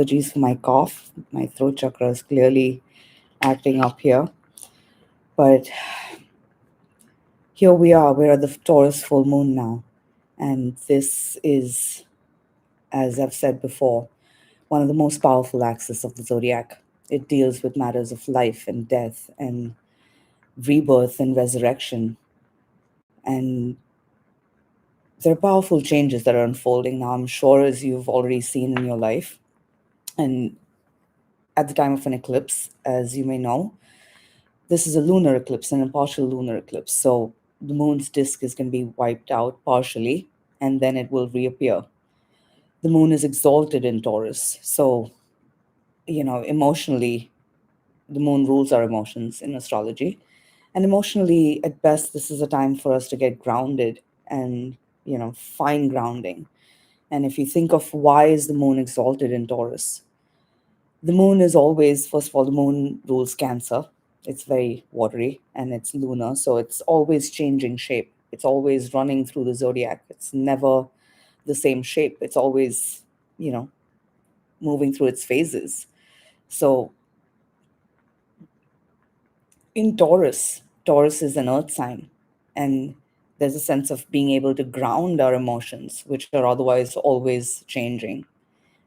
Apologies for my cough. My throat chakra is clearly acting up here. But here we are. We're at the Taurus full moon now. And this is, as I've said before, one of the most powerful axes of the zodiac. It deals with matters of life and death and rebirth and resurrection. And there are powerful changes that are unfolding now, I'm sure, as you've already seen in your life. And at the time of an eclipse, as you may know, this is a lunar eclipse and a partial lunar eclipse. So the moon's disk is going to be wiped out partially and then it will reappear. The moon is exalted in Taurus. So, emotionally, the moon rules our emotions in astrology. And emotionally, at best, this is a time for us to get grounded and, find grounding. And if you think of why is the moon exalted in Taurus, the moon is always, first of all, the moon rules Cancer. It's very watery and it's lunar. So it's always changing shape. It's always running through the zodiac. It's never the same shape. It's always, moving through its phases. So in Taurus, Taurus is an earth sign. And there's a sense of being able to ground our emotions, which are otherwise always changing.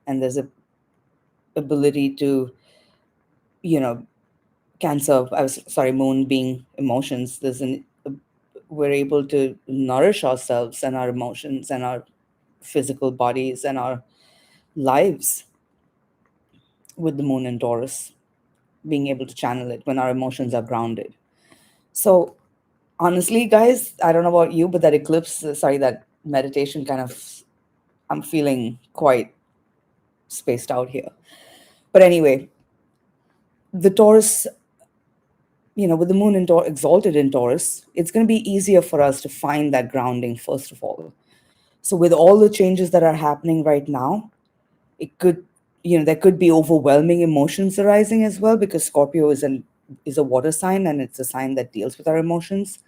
And there's a ability to, Cancer, moon being emotions, we're able to nourish ourselves and our emotions and our physical bodies and our lives with the moon in Taurus, being able to channel it when our emotions are grounded. So honestly, guys, I don't know about you, but that meditation I'm feeling quite spaced out here. But anyway, the Taurus, with the moon exalted in Taurus, it's going to be easier for us to find that grounding, first of all. So with all the changes that are happening right now, there could be overwhelming emotions arising as well, because Scorpio is a water sign and it's a sign that deals with our emotions.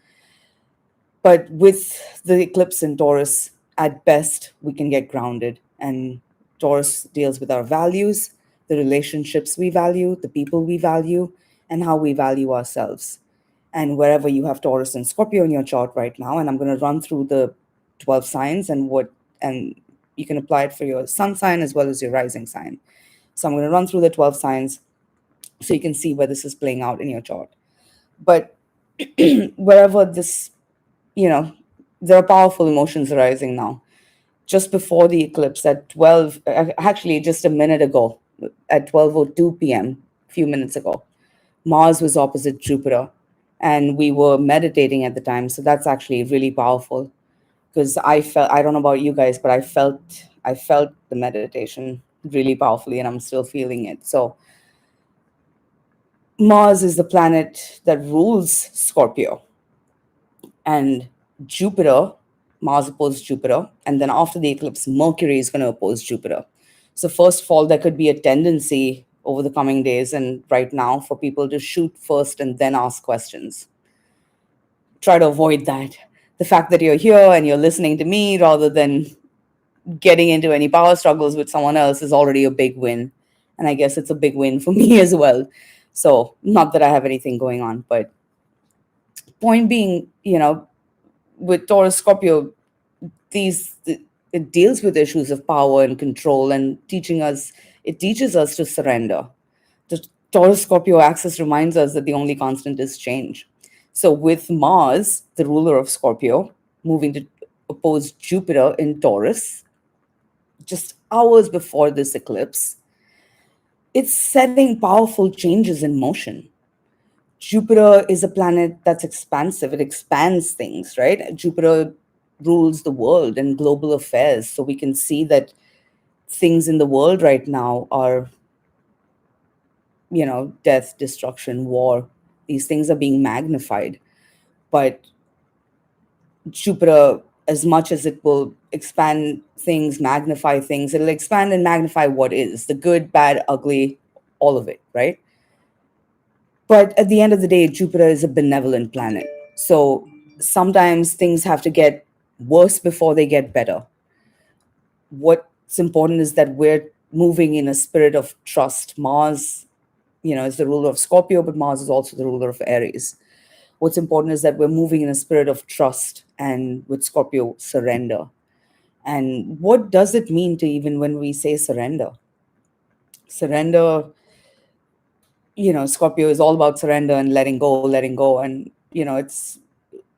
But with the eclipse in Taurus, at best, we can get grounded. And Taurus deals with our values, the relationships we value, the people we value, and how we value ourselves. And wherever you have Taurus and Scorpio in your chart right now, and I'm going to run through the 12 signs and you can apply it for your sun sign as well as your rising sign. So I'm going to run through the 12 signs so you can see where this is playing out in your chart. But wherever this, there are powerful emotions arising now. Just before the eclipse at 12, actually just a minute ago, at 12:02 p.m., a few minutes ago, Mars was opposite Jupiter, and we were meditating at the time. So that's actually really powerful, because I don't know about you guys, but I felt the meditation really powerfully, and I'm still feeling it. So Mars is the planet that rules Scorpio, and Jupiter, Mars opposed Jupiter, and then after the eclipse, Mercury is going to oppose Jupiter. So first of all, there could be a tendency over the coming days and right now for people to shoot first and then ask questions. Try to avoid that. The fact that you're here and you're listening to me rather than getting into any power struggles with someone else is already a big win. And I guess it's a big win for me as well. So not that I have anything going on, but point being, with Taurus Scorpio, it deals with issues of power and control and it teaches us to surrender. The Taurus Scorpio axis reminds us that the only constant is change. So with Mars, the ruler of Scorpio, moving to oppose Jupiter in Taurus, just hours before this eclipse, it's setting powerful changes in motion. Jupiter is a planet that's expansive. It expands things, right? Jupiter rules the world and global affairs. So we can see that things in the world right now are, death, destruction, war. These things are being magnified. But Jupiter, as much as it will expand things, magnify things, it'll expand and magnify what is the good, bad, ugly, all of it, right? But at the end of the day, Jupiter is a benevolent planet. So sometimes things have to get worse before they get better. What's important is that we're moving in a spirit of trust. Mars, is the ruler of Scorpio, but Mars is also the ruler of Aries. What's important is that we're moving in a spirit of trust, and with Scorpio, surrender. And what does it mean to, even when we say surrender? Surrender, Scorpio is all about surrender and letting go. And,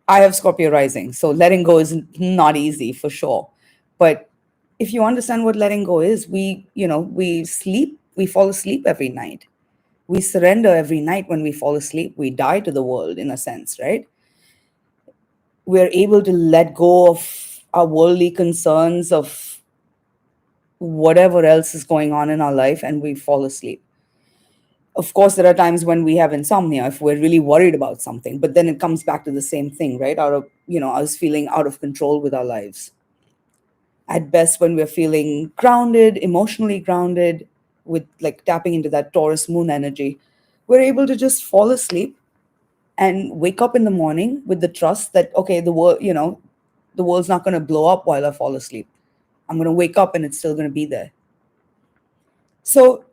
I have Scorpio rising. So letting go is not easy for sure. But if you understand what letting go is, we sleep, we fall asleep every night. We surrender every night when we fall asleep. We die to the world in a sense, right? We're able to let go of our worldly concerns, of whatever else is going on in our life, and we fall asleep. Of course, there are times when we have insomnia if we're really worried about something, but then it comes back to the same thing, right? Us feeling out of control with our lives. At best, when we're feeling grounded, emotionally grounded, with like tapping into that Taurus moon energy, we're able to just fall asleep and wake up in the morning with the trust that, okay, the world's not going to blow up while I fall asleep. I'm going to wake up and it's still going to be there. So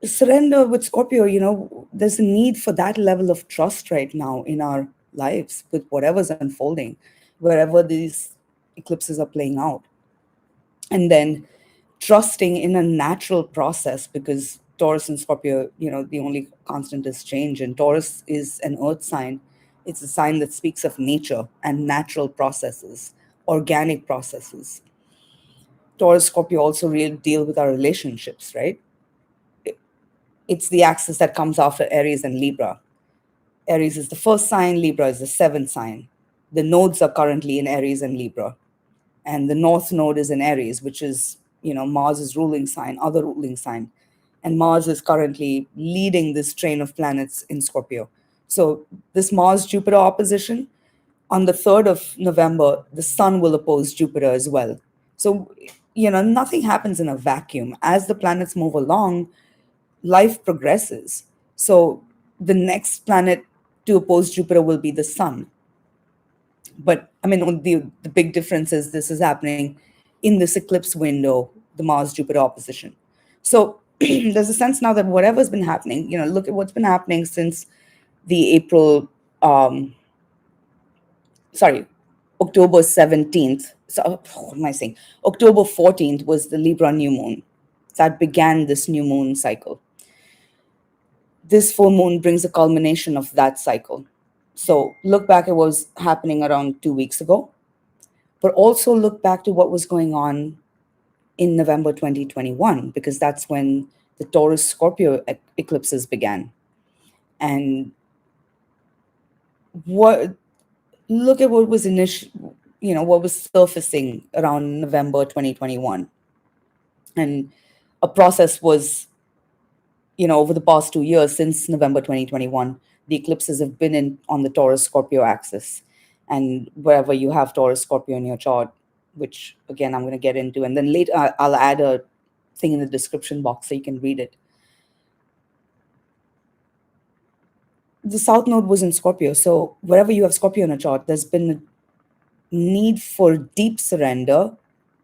surrender with Scorpio, there's a need for that level of trust right now in our lives with whatever's unfolding, wherever these eclipses are playing out. And then trusting in a natural process, because Taurus and Scorpio, the only constant is change. And Taurus is an earth sign. It's a sign that speaks of nature and natural processes, organic processes. Taurus, Scorpio also really deal with our relationships, right? It's the axis that comes after Aries and Libra. Aries is the first sign, Libra is the seventh sign. The nodes are currently in Aries and Libra. And the north node is in Aries, which is, Mars's ruling sign, other ruling sign. And Mars is currently leading this train of planets in Scorpio. So this Mars-Jupiter opposition, on the 3rd of November, the Sun will oppose Jupiter as well. So, nothing happens in a vacuum. As the planets move along, life progresses. So the next planet to oppose Jupiter will be the Sun. But I mean, the big difference is this is happening in this eclipse window, the Mars Jupiter opposition. So there's a sense now that whatever's been happening, look at what's been happening since the sorry, October 17th. So, what am I saying? October 14th was the Libra new moon. That began this new moon cycle. This full moon brings a culmination of that cycle. So look back at what was happening around 2 weeks ago, but also look back to what was going on in November 2021, because that's when the Taurus Scorpio eclipses began. And what look at what was what was surfacing around November 2021. And a process was, over the past 2 years, since November 2021, the eclipses have been on the Taurus Scorpio axis. And wherever you have Taurus Scorpio in your chart, which again I'm going to get into, and then later I'll add a thing in the description box so you can read it. The South Node was in Scorpio. So wherever you have Scorpio in a chart, there's been a need for deep surrender.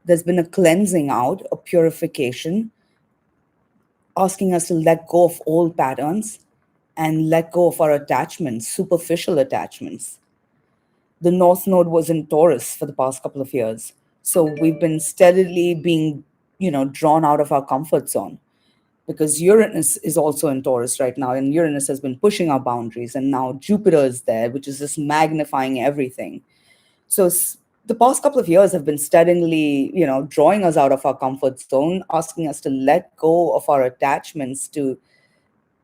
There's been a cleansing out, a purification, asking us to let go of old patterns and let go of our attachments, superficial attachments. The North Node was in Taurus for the past couple of years. So we've been steadily being, drawn out of our comfort zone, because Uranus is also in Taurus right now, and Uranus has been pushing our boundaries. And now Jupiter is there, which is just magnifying everything. So the past couple of years have been steadily, drawing us out of our comfort zone, asking us to let go of our attachments to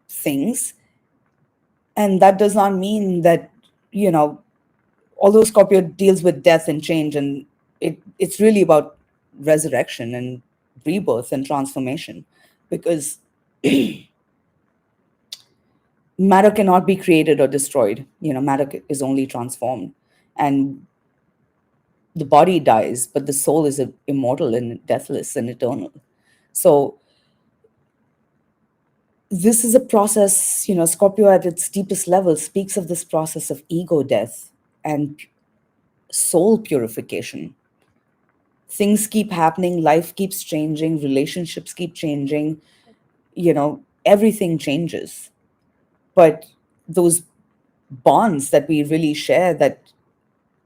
things. And that does not mean that, although Scorpio deals with death and change, and it's really about resurrection and rebirth and transformation, because matter cannot be created or destroyed. Matter is only transformed. And the body dies, but the soul is immortal and deathless and eternal. So this is a process, Scorpio at its deepest level speaks of this process of ego death and soul purification. things keep happening, life keeps changing, relationships keep changing, everything changes. But those bonds that we really share,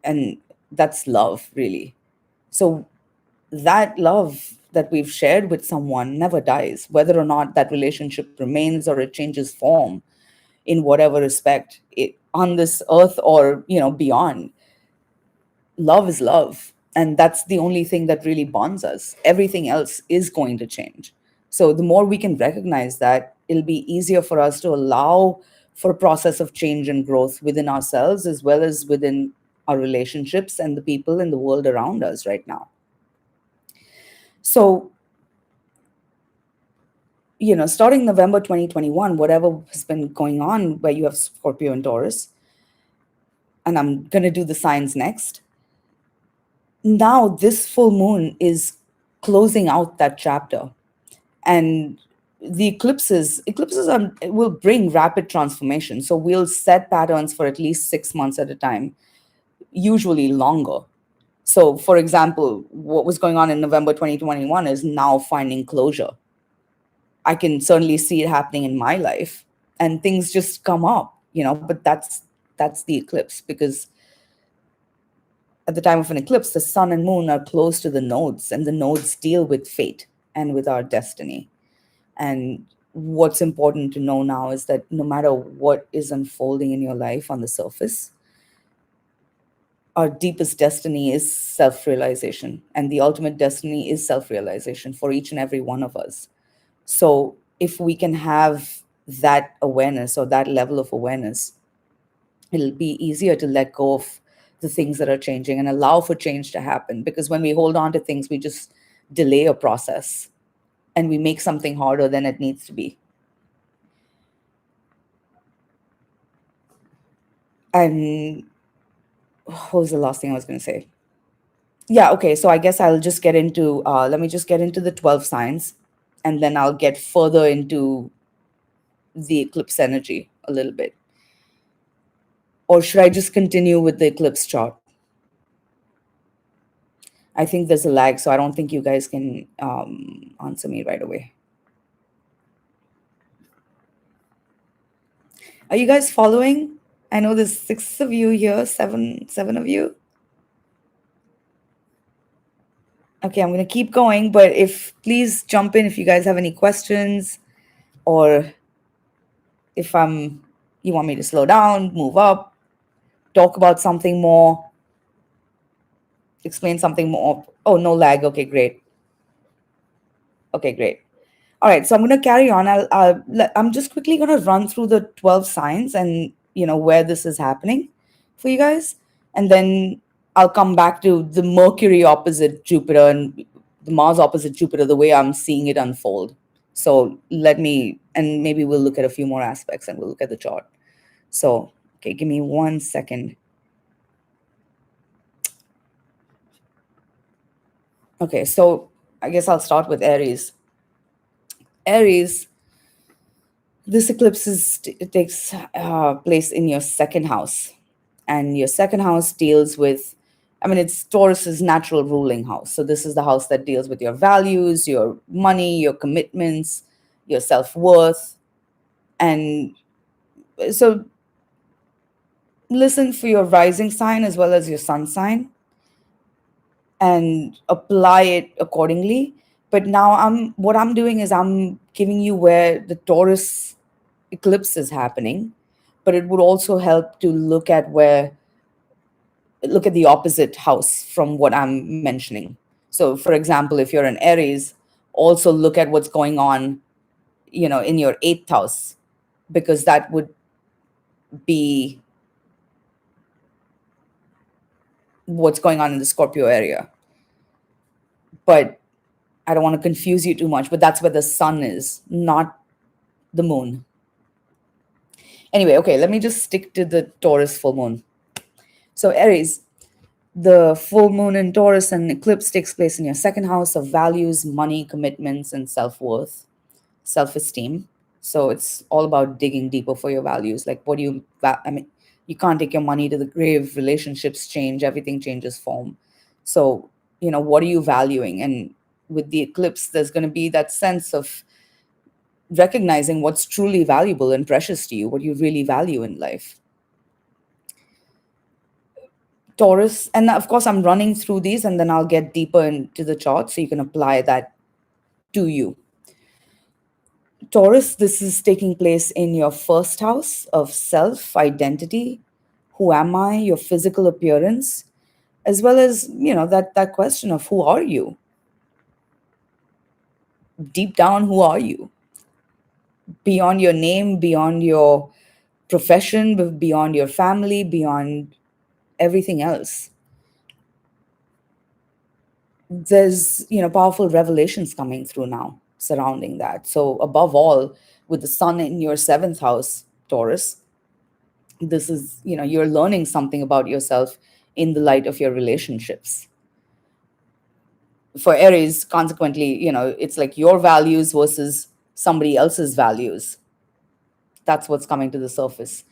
and that's love, really. So that love that we've shared with someone never dies, whether or not that relationship remains or it changes form in whatever respect, on this earth or beyond. Love is love, and that's the only thing that really bonds us. Everything else is going to change. So the more we can recognize that, it'll be easier for us to allow for a process of change and growth within ourselves, as well as within our relationships and the people in the world around us right now. So, starting November 2021, whatever has been going on where you have Scorpio and Taurus, and I'm going to do the signs next. Now this full moon is closing out that chapter, and the eclipses will bring rapid transformation. So we'll set patterns for at least 6 months at a time, usually longer. So for example, what was going on in November 2021 is now finding closure. I can certainly see it happening in my life, and things just come up, but that's the eclipse, because at the time of an eclipse, the sun and moon are close to the nodes, and the nodes deal with fate and with our destiny. And what's important to know now is that no matter what is unfolding in your life on the surface, our deepest destiny is self-realization, and the ultimate destiny is self-realization for each and every one of us. So if we can have that awareness, or that level of awareness, it'll be easier to let go of the things that are changing and allow for change to happen. Because when we hold on to things, we just delay a process, and we make something harder than it needs to be. And what was the last thing I was going to say? Yeah, okay. So I guess I'll just get into, let me just get into the 12 signs, and then I'll get further into the eclipse energy a little bit. Or should I just continue with the eclipse chart? I think there's a lag, so I don't think you guys can answer me right away. Are you guys following? I know there's 6 of you here, seven of you. Okay, I'm going to keep going, but please jump in if you guys have any questions, or if you want me to slow down, move up, talk about something more, explain something more. Oh, no lag. Okay, great. Okay, great. All right, so I'm going to carry on. I'm just quickly going to run through the 12 signs and where this is happening for you guys, and then I'll come back to the Mercury opposite Jupiter and the Mars opposite Jupiter, the way I'm seeing it unfold. So and maybe we'll look at a few more aspects, and we'll look at the chart. So, okay, give me 1 second. Okay, so I guess I'll start with Aries. Aries, this eclipse takes place in your second house. And your second house deals with, it's Taurus's natural ruling house. So this is the house that deals with your values, your money, your commitments, your self-worth. And so listen for your rising sign as well as your sun sign, and apply it accordingly. But now what I'm doing is I'm giving you where the Taurus eclipse is happening, but it would also help to look at the opposite house from what I'm mentioning. So for example, if you're an Aries, also look at what's going on, in your 8th house, because that would be what's going on in the Scorpio area. But I don't want to confuse you too much, but that's where the sun is, not the moon. Anyway, okay, let me just stick to the Taurus full moon. So Aries, the full moon in Taurus and eclipse takes place in your second house of values, money, commitments, and self-worth, self-esteem. So it's all about digging deeper for your values. Like, you can't take your money to the grave. Relationships change, everything changes form. So what are you valuing? And with the eclipse, there's going to be that sense of recognizing what's truly valuable and precious to you, what you really value in life. Taurus, and of course, I'm running through these and then I'll get deeper into the chart so you can apply that to you. Taurus, this is taking place in your first house of self, identity. Who am I? Your physical appearance, as well as, that question of who are you? Deep down, who are you? Beyond your name, beyond your profession, beyond your family, beyond everything else. There's, powerful revelations coming through now surrounding that. So above all, with the sun in your seventh house, Taurus, this is, you're learning something about yourself in the light of your relationships. For Aries, consequently, it's like your values versus somebody else's values. That's what's coming to the surface.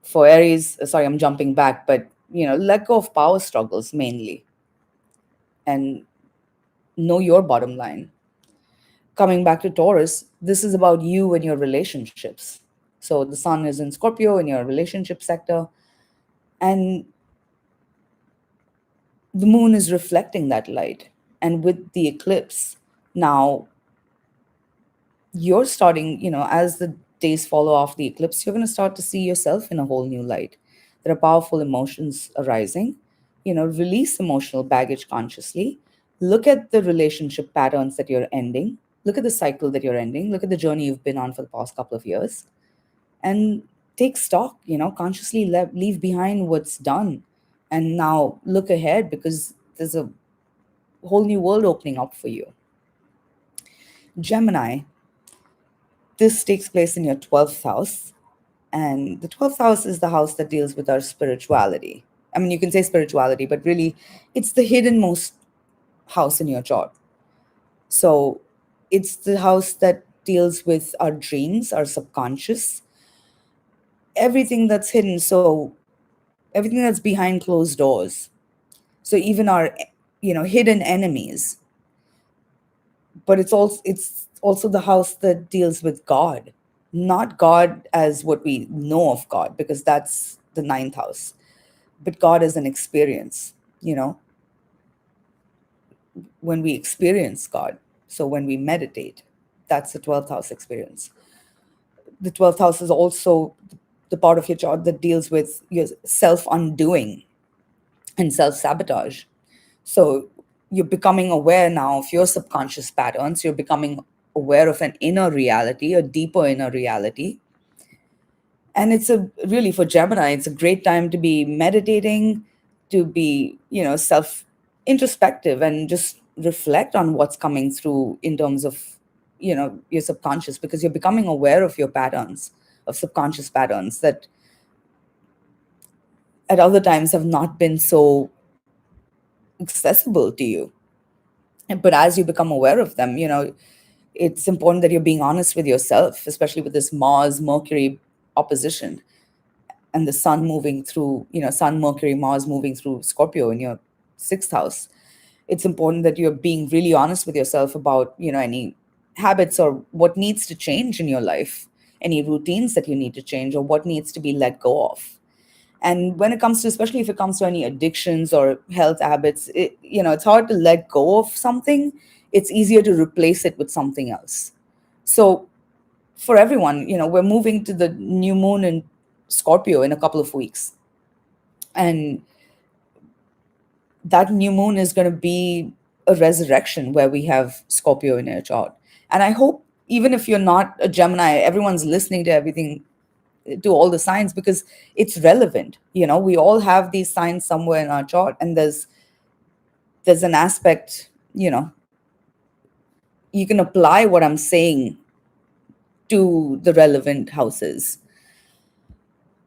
For Aries, sorry, I'm jumping back, but, let go of power struggles mainly and know your bottom line. Coming back to Taurus, this is about you and your relationships. So the sun is in Scorpio in your relationship sector, and the moon is reflecting that light. And with the eclipse, now you're starting, as the days follow off the eclipse, you're going to start to see yourself in a whole new light. There are powerful emotions arising. Release emotional baggage consciously. Look at the relationship patterns that you're ending. Look at the cycle that you're ending. Look at the journey you've been on for the past couple of years and take stock, consciously leave behind what's done and now look ahead because there's a whole new world opening up for you. Gemini, this takes place in your 12th house. And the 12th house is the house that deals with our spirituality. I mean, you can say spirituality, but really it's the hiddenmost house in your chart. So it's the house that deals with our dreams, our subconscious, everything that's hidden. So everything that's behind closed doors. So even our, hidden enemies. But it's also the house that deals with God, not God as what we know of God, because that's the ninth house, but God as an experience. When we experience God. So when we meditate, that's the 12th house experience. The 12th house is also the part of your chart that deals with your self undoing and self sabotage. So you're becoming aware now of your subconscious patterns. You're becoming aware of an inner reality, a deeper inner reality. And it's a really, for Gemini, it's a great time to be meditating, to be, self introspective and just reflect on what's coming through in terms of, your subconscious, because you're becoming aware of your patterns, of subconscious patterns that at other times have not been so accessible to you. But as you become aware of them, it's important that you're being honest with yourself, especially with this Mars Mercury opposition and the sun moving through, Sun, Mercury, Mars moving through Scorpio in your sixth house. It's important that you're being really honest with yourself about, any habits or what needs to change in your life, any routines that you need to change or what needs to be let go of. And when it comes to, especially if it comes to any addictions or health habits, it's hard to let go of something. It's easier to replace it with something else. So for everyone, we're moving to the new moon in Scorpio in a couple of weeks. And that new moon is going to be a resurrection where we have Scorpio in our chart. And I hope, even if you're not a Gemini, everyone's listening to everything, to all the signs, because it's relevant. We all have these signs somewhere in our chart, and there's an aspect, you can apply what I'm saying to the relevant houses.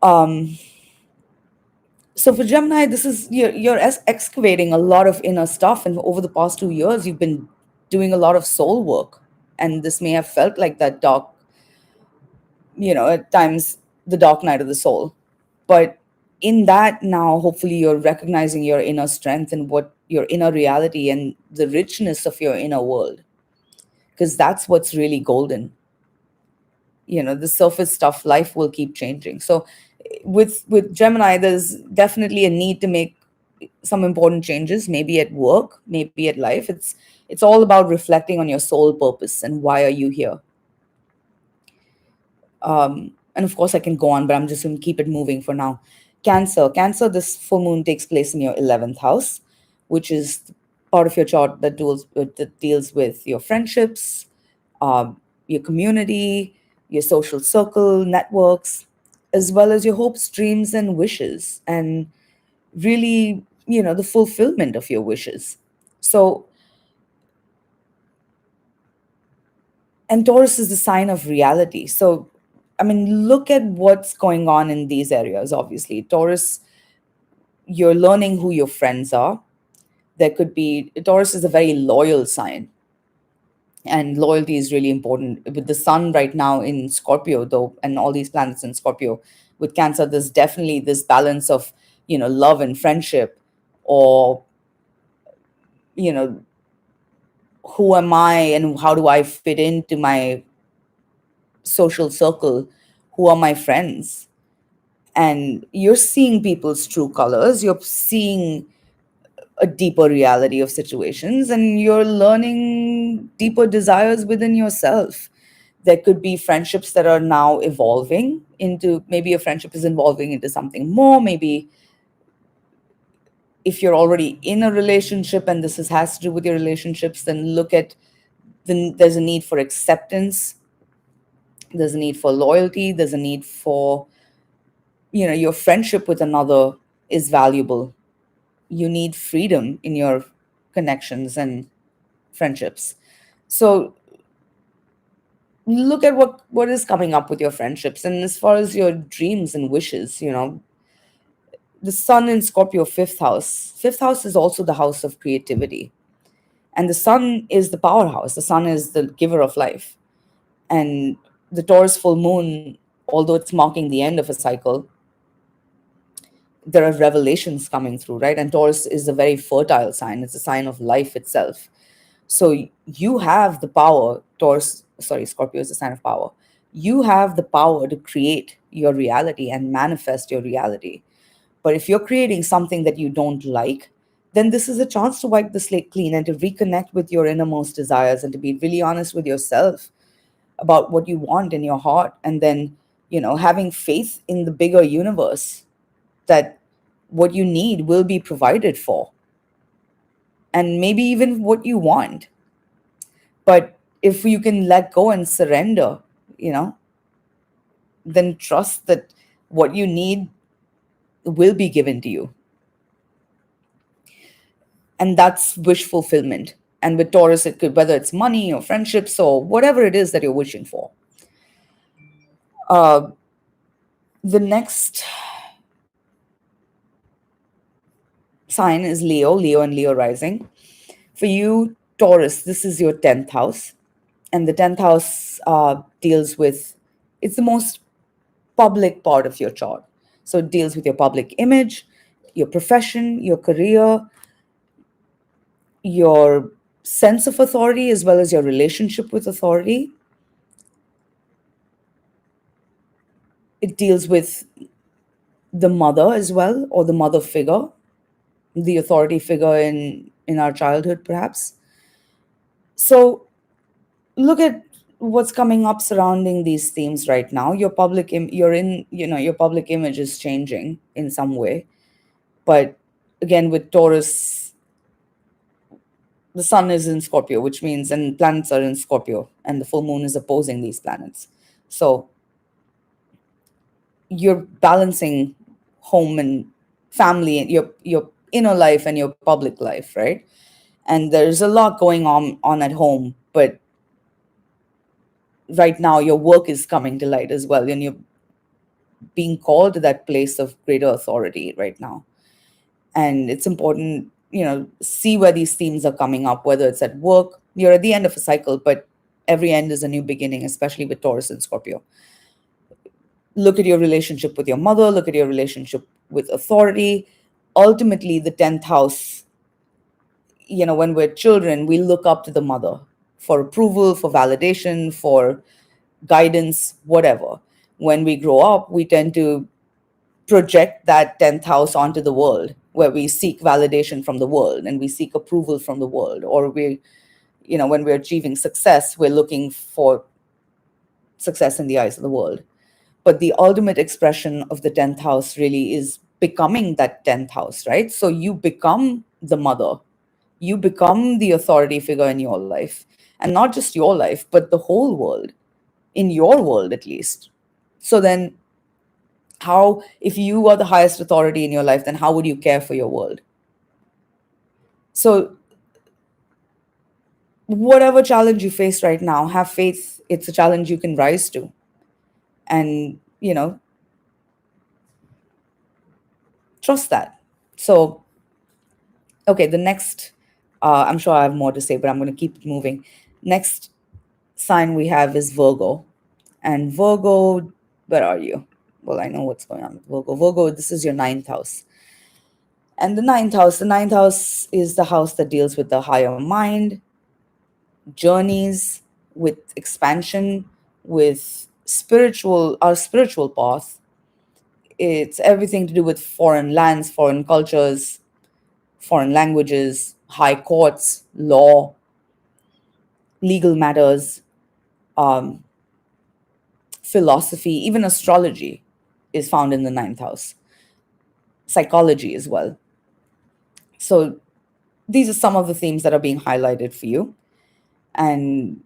So for Gemini, this is, you're excavating a lot of inner stuff, and over the past 2 years you've been doing a lot of soul work, and this may have felt like that dark, at times, the dark night of the soul. But in that, now hopefully you're recognizing your inner strength and what your inner reality and the richness of your inner world, because that's what's really golden. The surface stuff, life will keep changing. So with Gemini, there's definitely a need to make some important changes, maybe at work, maybe at life. It's all about reflecting on your soul purpose and why are you here. And of course I can go on, but I'm just going to keep it moving for now. Cancer, this full moon takes place in your 11th house, which is part of your chart that deals with your friendships, your community, your social circle networks, as well as your hopes, dreams, and wishes, and really, the fulfillment of your wishes. So, and Taurus is the sign of reality. So, I mean, look at what's going on in these areas. Obviously, Taurus, you're learning who your friends are. There could be, Taurus is a very loyal sign, and loyalty is really important. With the sun right now in Scorpio, though, and all these planets in Scorpio, with Cancer, there's definitely this balance of, love and friendship, or, you know, who am I and how do I fit into my social circle? Who are my friends? And you're seeing people's true colors, you're seeing a deeper reality of situations, and you're learning deeper desires within yourself. There could be friendships that are now evolving into, maybe a friendship is evolving into something more. Maybe if you're already in a relationship and has to do with your relationships, then look at, then there's a need for acceptance, there's a need for loyalty, there's a need for, your friendship with another is valuable. You need freedom in your connections and friendships. So look at what is coming up with your friendships, and as far as your dreams and wishes, the sun in Scorpio, fifth house is also the house of creativity, and the sun is the powerhouse, the sun is the giver of life. And the Taurus full moon, although it's marking the end of a cycle, there are revelations coming through, right? And Taurus is a very fertile sign, it's a sign of life itself. So you have the power, Scorpio is a sign of power. You have the power to create your reality and manifest your reality. But if you're creating something that you don't like, then this is a chance to wipe the slate clean and to reconnect with your innermost desires and to be really honest with yourself about what you want in your heart. And then, having faith in the bigger universe that what you need will be provided for, and maybe even what you want. But if you can let go and surrender, you know, then trust that what you need will be given to you. And that's wish fulfillment. And with Taurus, it could, whether it's money or friendships or whatever it is that you're wishing for. Uh, the next sign is Leo and Leo rising. For you, Taurus, this is your 10th house. And the 10th house deals with, it's the most public part of your chart. So it deals with your public image, your profession, your career, your sense of authority, as well as your relationship with authority. It deals with the mother as well, or the mother figure, the authority figure in our childhood, perhaps. So look at what's coming up surrounding these themes right now. Your your public image is changing in some way. But again, with Taurus, the sun is in Scorpio, which means, and planets are in Scorpio, and the full moon is opposing these planets. So you're balancing home and family, and your inner life and your public life, right? And there's a lot going on at home, but right now your work is coming to light as well, and you're being called to that place of greater authority right now. And it's important, see where these themes are coming up, whether it's at work. You're at the end of a cycle, but every end is a new beginning, especially with Taurus and Scorpio. Look at your relationship with your mother, look at your relationship with authority. Ultimately, the 10th house, when we're children, we look up to the mother for approval, for validation, for guidance, whatever. When we grow up, we tend to project that 10th house onto the world, where we seek validation from the world and we seek approval from the world. Or when we're achieving success, we're looking for success in the eyes of the world. But the ultimate expression of the 10th house really is becoming that 10th house, right? So you become the mother, you become the authority figure in your life, and not just your life, but the whole world, in your world at least. So then, how, if you are the highest authority in your life, then how would you care for your world? So whatever challenge you face right now, have faith it's a challenge you can rise to. And trust that. So, okay, the next, I'm sure I have more to say, but I'm going to keep moving. Next sign we have is Virgo. And Virgo, where are you? Well, I know what's going on with Virgo. Virgo, this is your ninth house. And the ninth house is the house that deals with the higher mind, journeys, with expansion, with our spiritual path. It's everything to do with foreign lands, foreign cultures, foreign languages, high courts, law, legal matters, um, philosophy, even astrology is found in the ninth house, psychology as well. So these are some of the themes that are being highlighted for you. And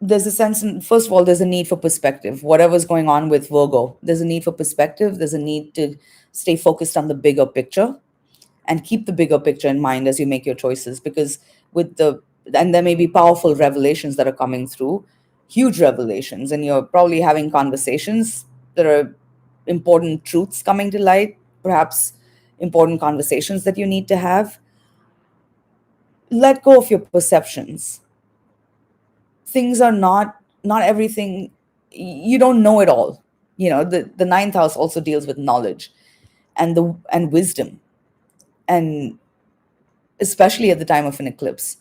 there's a sense, first of all, there's a need for perspective. Whatever's going on with Virgo, there's a need for perspective. There's a need to stay focused on the bigger picture and keep the bigger picture in mind as you make your choices. Because and there may be powerful revelations that are coming through, huge revelations, and you're probably having conversations. There are important truths coming to light, perhaps important conversations that you need to have. Let go of your perceptions. Things are not everything. You don't know it all. The ninth house also deals with knowledge and wisdom, and especially at the time of an eclipse,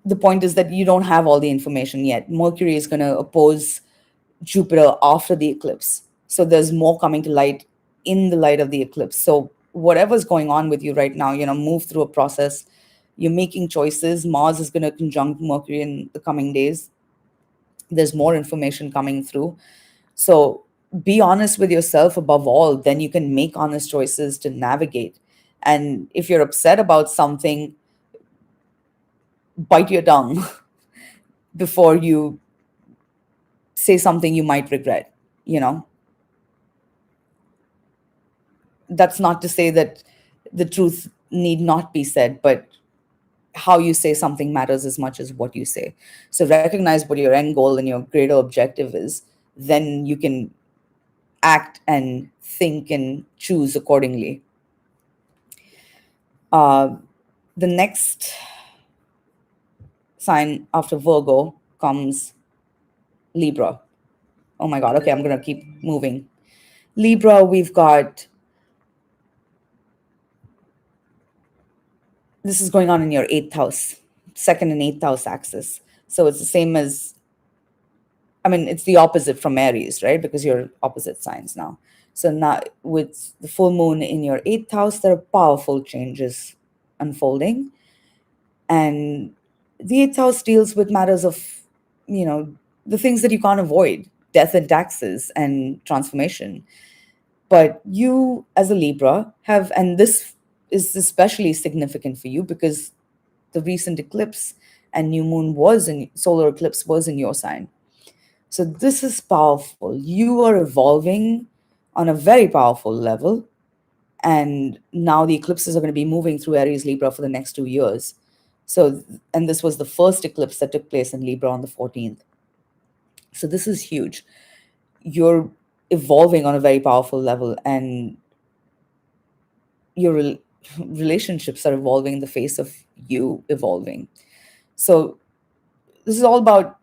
the point is that you don't have all the information yet. Mercury is going to oppose Jupiter after the eclipse, so there's more coming to light in the light of the eclipse. So whatever's going on with you right now, move through a process. You're making choices. Mars is going to conjunct Mercury in the coming days. There's more information coming through. So be honest with yourself above all, then you can make honest choices to navigate. And if you're upset about something, bite your tongue before you say something you might regret. You know, that's not to say that the truth need not be said, but how you say something matters as much as what you say. So recognize what your end goal and your greater objective is, then you can act and think and choose accordingly. Uh, the next sign after Virgo comes Libra. Oh my God. Okay, I'm going to keep moving. Libra, we've got, this is going on in your eighth house, second and eighth house axis. So it's the same as, I mean, it's the opposite from Aries, right? Because you're opposite signs now. So now with the full moon in your eighth house, there are powerful changes unfolding. And the eighth house deals with matters of, you know, the things that you can't avoid, death and taxes and transformation. But you, as a Libra, have, and this is especially significant for you because the recent eclipse and new moon solar eclipse was in your sign. So this is powerful. You are evolving on a very powerful level. And now the eclipses are going to be moving through Aries Libra for the next 2 years. So, and this was the first eclipse that took place in Libra on the 14th. So this is huge. You're evolving on a very powerful level, and your relationships are evolving in the face of you evolving. So this is all about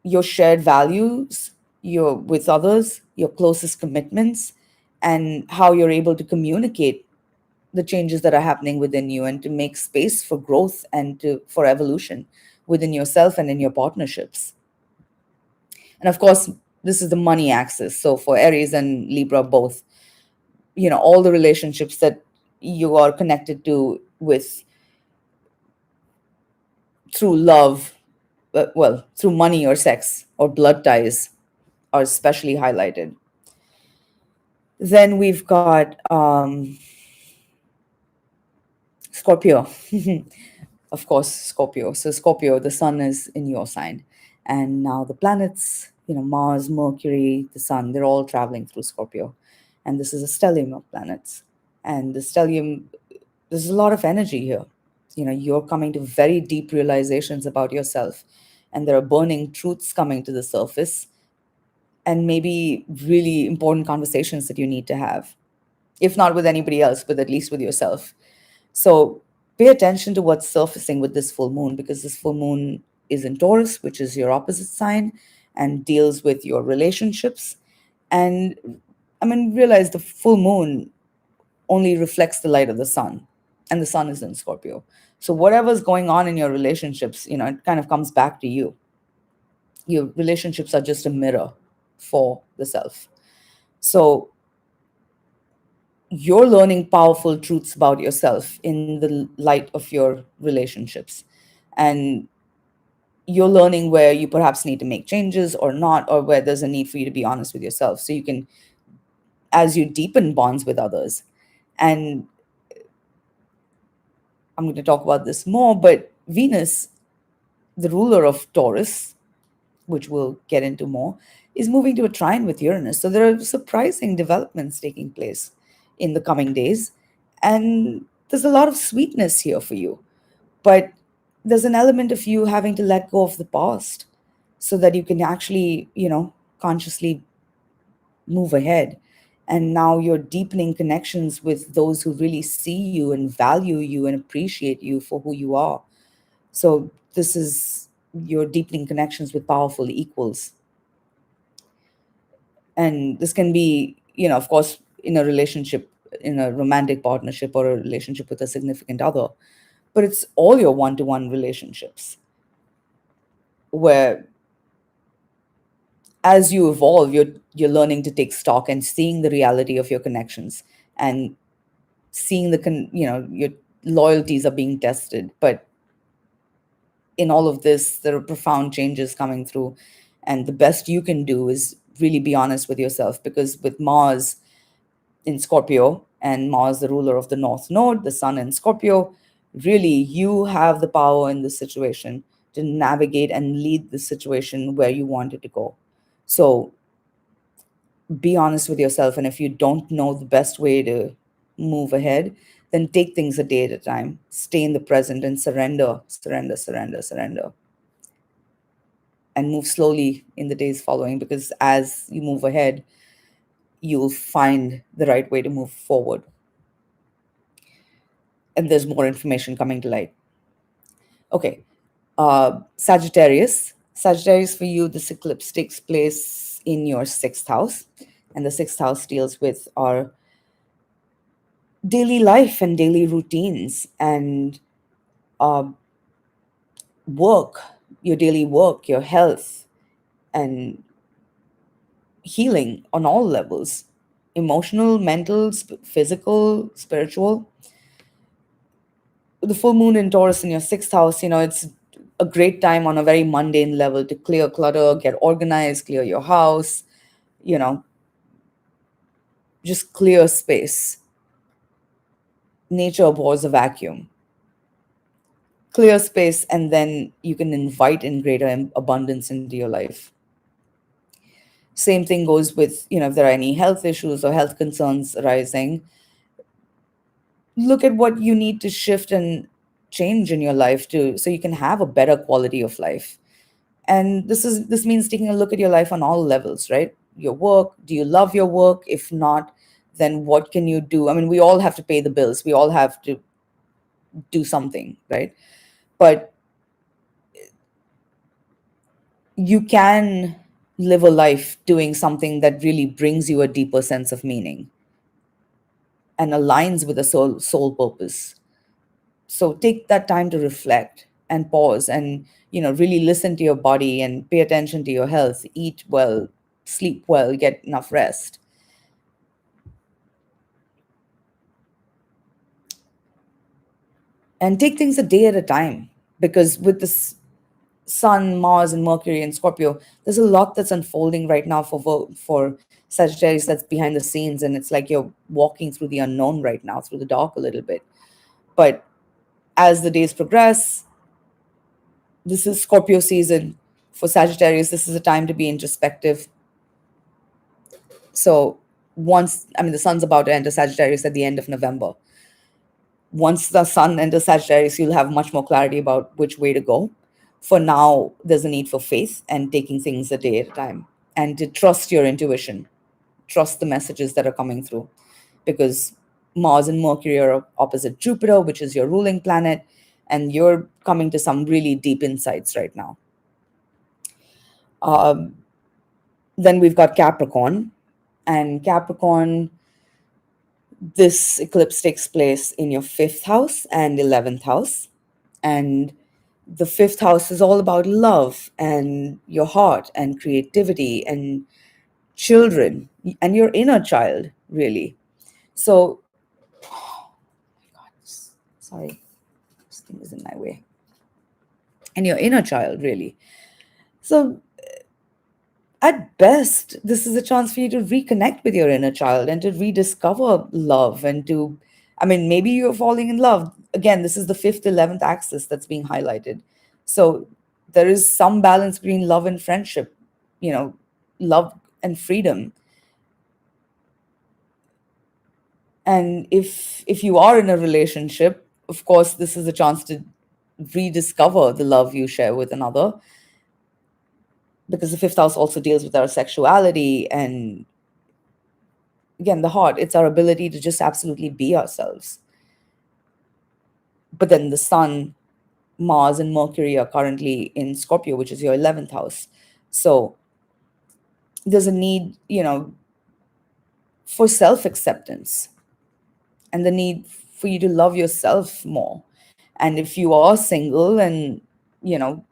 your shared values, your with others, your closest commitments, and how you're able to communicate the changes that are happening within you and to make space for growth and for evolution within yourself and in your partnerships. And of course, this is the money axis. So for Aries and Libra both, all the relationships that you are connected to with through love, well, through money or sex or blood ties are especially highlighted. Then we've got Scorpio. Of course, Scorpio. So Scorpio, the sun is in your sign. And now the planets, Mars, Mercury, the sun, they're all traveling through Scorpio. And this is a stellium of planets. And the stellium, there's a lot of energy here. You're coming to very deep realizations about yourself. And there are burning truths coming to the surface, and maybe really important conversations that you need to have, if not with anybody else, but at least with yourself. So pay attention to what's surfacing with this full moon, because this full moon is in Taurus, which is your opposite sign, and deals with your relationships. And I mean, realize the full moon only reflects the light of the sun, and the sun is in Scorpio. So whatever's going on in your relationships, it kind of comes back to you. Your relationships are just a mirror for the self. So you're learning powerful truths about yourself in the light of your relationships. And you're learning where you perhaps need to make changes or not, or where there's a need for you to be honest with yourself. So you can, as you deepen bonds with others, and I'm going to talk about this more, but Venus, the ruler of Taurus, which we'll get into more, is moving to a trine with Uranus. So there are surprising developments taking place in the coming days. And there's a lot of sweetness here for you. But there's an element of you having to let go of the past so that you can actually, consciously move ahead. And now you're deepening connections with those who really see you and value you and appreciate you for who you are. So this is, you're deepening connections with powerful equals. And this can be, of course, in a relationship, in a romantic partnership or a relationship with a significant other, but it's all your one-to-one relationships where, as you evolve, you're learning to take stock and seeing the reality of your connections, and seeing your loyalties are being tested. But in all of this, there are profound changes coming through, and the best you can do is really be honest with yourself, because with Mars in Scorpio, and Mars, the ruler of the North Node, the sun in Scorpio, really you have the power in this situation to navigate and lead the situation where you want it to go. So be honest with yourself. And if you don't know the best way to move ahead, then take things a day at a time. Stay in the present and surrender, surrender, surrender, surrender. And move slowly in the days following, because as you move ahead, you'll find the right way to move forward. And there's more information coming to light. Okay. Sagittarius. Sagittarius, for you, this eclipse takes place in your sixth house. And the sixth house deals with our daily life and daily routines and uh, work, your daily work, your health, and healing on all levels: emotional, mental, physical, spiritual. The full moon in Taurus in your sixth house, it's a great time on a very mundane level to clear clutter, get organized, clear your house, you know, just clear space. Nature abhors a vacuum. Clear space, and then you can invite in greater abundance into your life. Same thing goes with, if there are any health issues or health concerns arising, look at what you need to shift and change in your life to so you can have a better quality of life. And this means taking a look at your life on all levels, right? Your work, do you love your work? If not, then what can you do? I mean, we all have to pay the bills, we all have to do something, right? But you can live a life doing something that really brings you a deeper sense of meaning and aligns with a soul purpose. So take that time to reflect and pause and, really listen to your body and pay attention to your health. Eat well, sleep well, get enough rest, and take things a day at a time. Because with this Sun, Mars, and Mercury and Scorpio, there's a lot that's unfolding right now for Sagittarius that's behind the scenes, and it's like you're walking through the unknown right now, through the dark a little bit. But as the days progress, this is Scorpio season. For Sagittarius, this is a time to be introspective. So the sun's about to enter Sagittarius at the end of November. Once the sun enters Sagittarius, you'll have much more clarity about which way to go. For now, there's a need for faith and taking things a day at a time, and to trust your intuition, trust the messages that are coming through, because Mars and Mercury are opposite Jupiter, which is your ruling planet, and you're coming to some really deep insights right now. Um, then we've got Capricorn, and Capricorn, this eclipse takes place in your fifth house and 11th house. And the fifth house is all about love and your heart and creativity and children and your inner child, really. So, God, sorry, this thing is in my way. And your inner child, really. So, at best, this is a chance for you to reconnect with your inner child and to rediscover love and to, maybe you're falling in love. Again, this is the fifth, 11th axis that's being highlighted. So there is some balance between love and friendship, you know, love and freedom. And if you are in a relationship, of course, this is a chance to rediscover the love you share with another, because the fifth house also deals with our sexuality and, again, the heart. It's our ability to just absolutely be ourselves. But then the sun, Mars, and Mercury are currently in Scorpio, which is your 11th house. So there's a need, for self acceptance and the need for you to love yourself more. And if you are single and, you know,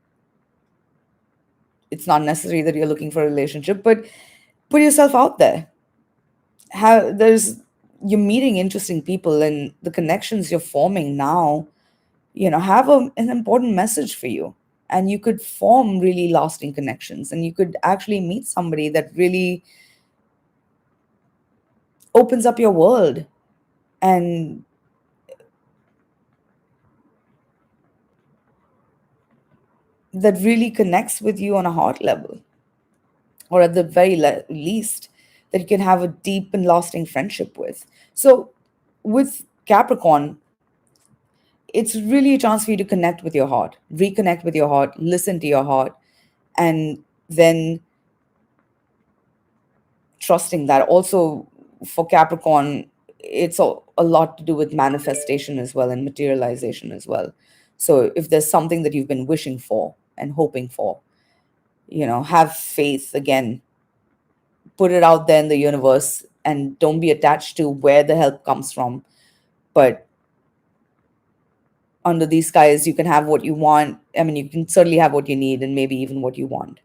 it's not necessary that you're looking for a relationship, but put yourself out there. You're meeting interesting people, and the connections you're forming now, have an important message for you. And you could form really lasting connections, and you could actually meet somebody that really opens up your world and that really connects with you on a heart level, or at the very least, that you can have a deep and lasting friendship with. So, with Capricorn, it's really a chance for you to connect with your heart, reconnect with your heart, listen to your heart, and then trusting that. Also, for Capricorn, it's a lot to do with manifestation as well and materialization as well. So if there's something that you've been wishing for and hoping for, have faith again, put it out there in the universe, and don't be attached to where the help comes from. But under these skies, you can have what you want. You can certainly have what you need and maybe even what you want.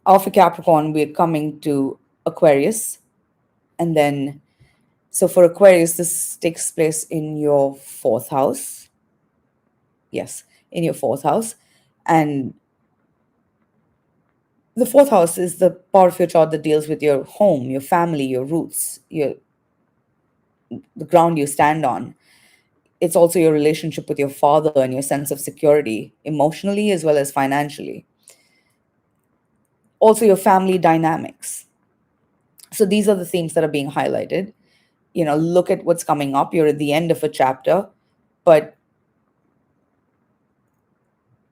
After Capricorn, we're coming to Aquarius. And then, so for Aquarius, this takes place in your fourth house. Yes, in your fourth house. And the fourth house is the part of your chart that deals with your home, your family, your roots, the ground you stand on. It's also your relationship with your father and your sense of security, emotionally as well as financially. Also, your family dynamics. So these are the themes that are being highlighted. Look at what's coming up. You're at the end of a chapter, but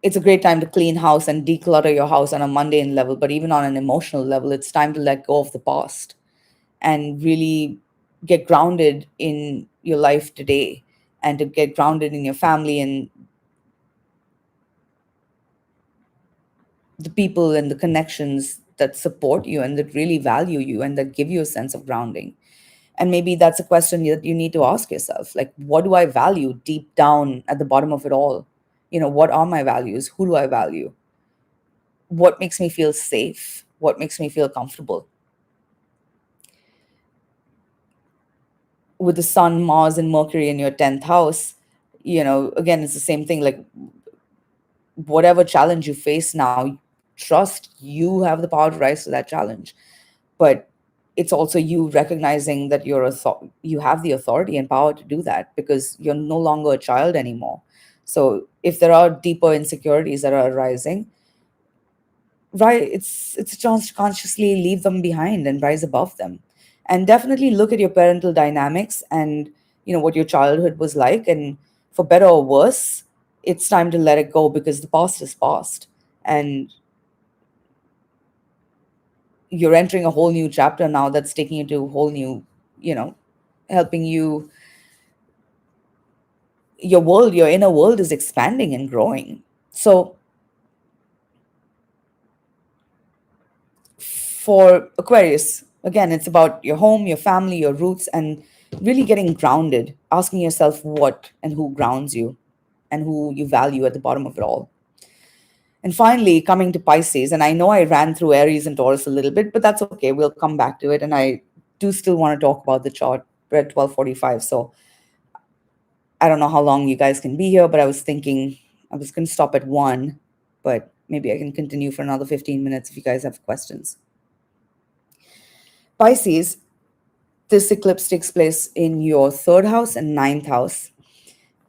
it's a great time to clean house and declutter your house on a mundane level. But even on an emotional level, it's time to let go of the past and really get grounded in your life today, and to get grounded in your family, and the people and the connections that support you and that really value you and that give you a sense of grounding. And maybe that's a question that you need to ask yourself, like, what do I value deep down at the bottom of it all? What are my values? Who do I value? What makes me feel safe? What makes me feel comfortable? With the sun, Mars, and Mercury in your 10th house, again, it's the same thing. Like, whatever challenge you face now, trust you have the power to rise to that challenge. But it's also you recognizing that you have the authority and power to do that, because you're no longer a child anymore. So if there are deeper insecurities that are arising, right, it's a chance to consciously leave them behind and rise above them. And definitely look at your parental dynamics and what your childhood was like, and for better or worse, it's time to let it go, because the past is past, and you're entering a whole new chapter now that's taking you to a whole new, you know helping you, your inner world is expanding and growing. So for Aquarius, again, it's about your home, your family, your roots, and really getting grounded, asking yourself what and who grounds you and who you value at the bottom of it all. And finally, coming to Pisces, and I know I ran through Aries and Taurus a little bit, but that's okay. We'll come back to it. And I do still want to talk about the chart. We're at 12:45, so I don't know how long you guys can be here, but I was thinking I was going to stop at 1, but maybe I can continue for another 15 minutes if you guys have questions. Pisces, this eclipse takes place in your third house and ninth house.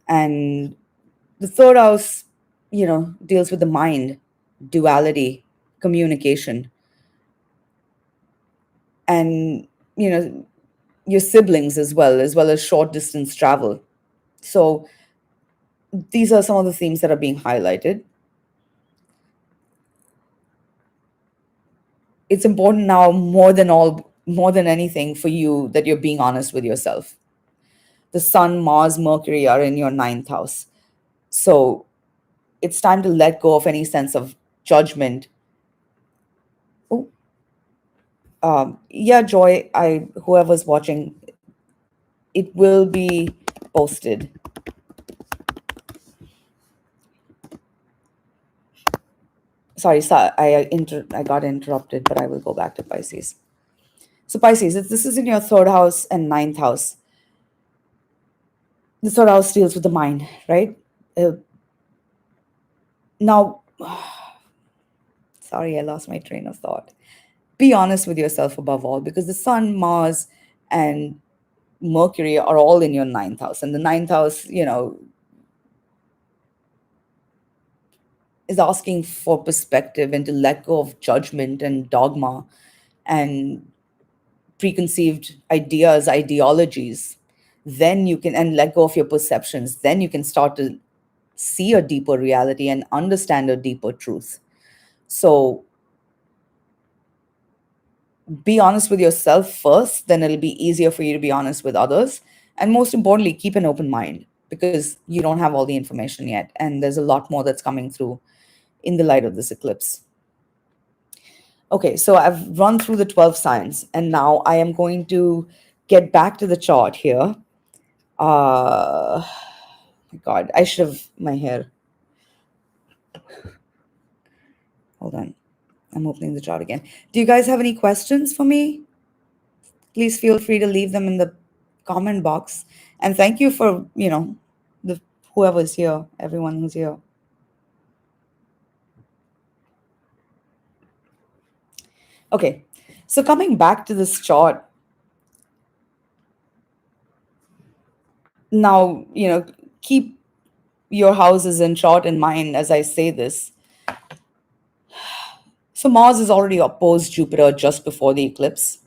And the third house, deals with the mind, duality, communication, and, your siblings as well as short distance travel. So these are some of the themes that are being highlighted. It's important now, more than anything, for you that you're being honest with yourself. The sun, Mars, Mercury are in your ninth house. So it's time to let go of any sense of judgment. Oh, yeah, Joy, whoever's watching, it will be posted. Sorry, I got interrupted, but I will go back to Pisces. So Pisces, this is in your third house and ninth house. The third house deals with the mind, right? Now, sorry, I lost my train of thought. Be honest with yourself above all, because the sun, Mars, and Mercury are all in your ninth house. And the ninth house, is asking for perspective and to let go of judgment and dogma and preconceived ideas, ideologies. Then you can, and let go of your perceptions. Then you can start to see a deeper reality and understand a deeper truth. So be honest with yourself first, then it'll be easier for you to be honest with others. And most importantly, keep an open mind, because you don't have all the information yet. And there's a lot more that's coming through in the light of this eclipse. Okay, so I've run through the 12 signs, and now I am going to get back to the chart here. My God, I should have my hair. Hold on. I'm opening the chart again. Do you guys have any questions for me? Please feel free to leave them in the comment box. And thank you for, the whoever's here, everyone who's here. Okay, so coming back to this chart, now, keep your houses in chart in mind as I say this. So Mars is already opposed Jupiter just before the eclipse.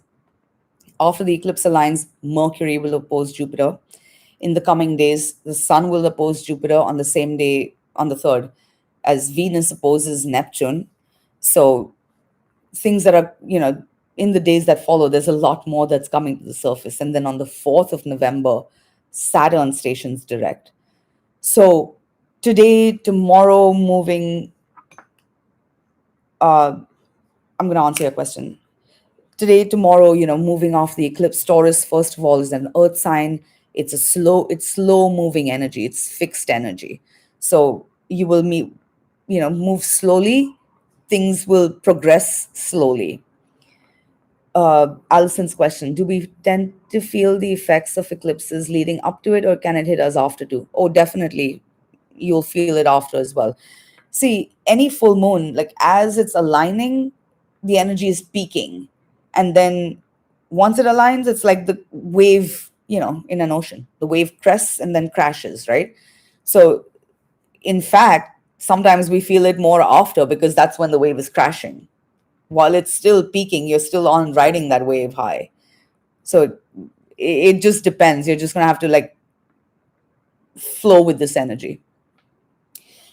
After the eclipse aligns, Mercury will oppose Jupiter. In the coming days, the Sun will oppose Jupiter on the same day, on the 3rd, as Venus opposes Neptune. So things that are, in the days that follow, there's a lot more that's coming to the surface. And then on the 4th of November, Saturn stations direct. So today, tomorrow, moving uh, I'm going to answer your question. Today, tomorrow, moving off the eclipse. Taurus, first of all, is an earth sign. It's slow moving energy. It's fixed energy. So you will move slowly. Things will progress slowly. Allison's question: do we tend to feel the effects of eclipses leading up to it, or can it hit us after too? Oh, definitely. You'll feel it after as well. See, any full moon, like as it's aligning, the energy is peaking. And then once it aligns, it's like the wave, in an ocean. The wave crests and then crashes, right? So, in fact, sometimes we feel it more after because that's when the wave is crashing. While it's still peaking, you're still on riding that wave high. So, it just depends. You're just going to have to like flow with this energy.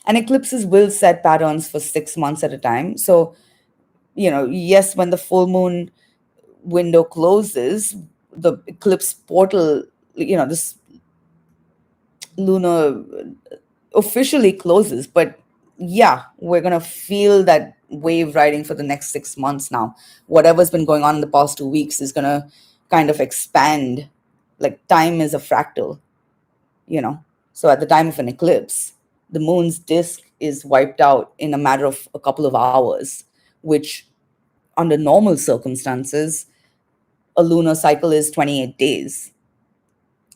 And eclipses will set patterns for 6 months at a time. So, yes, when the full moon window closes, the eclipse portal, this lunar officially closes. But yeah, we're going to feel that wave riding for the next 6 months now. Whatever's been going on in the past 2 weeks is going to kind of expand. Like time is a fractal, you know. So at the time of an eclipse, the moon's disk is wiped out in a matter of a couple of hours, which under normal circumstances, a lunar cycle is 28 days.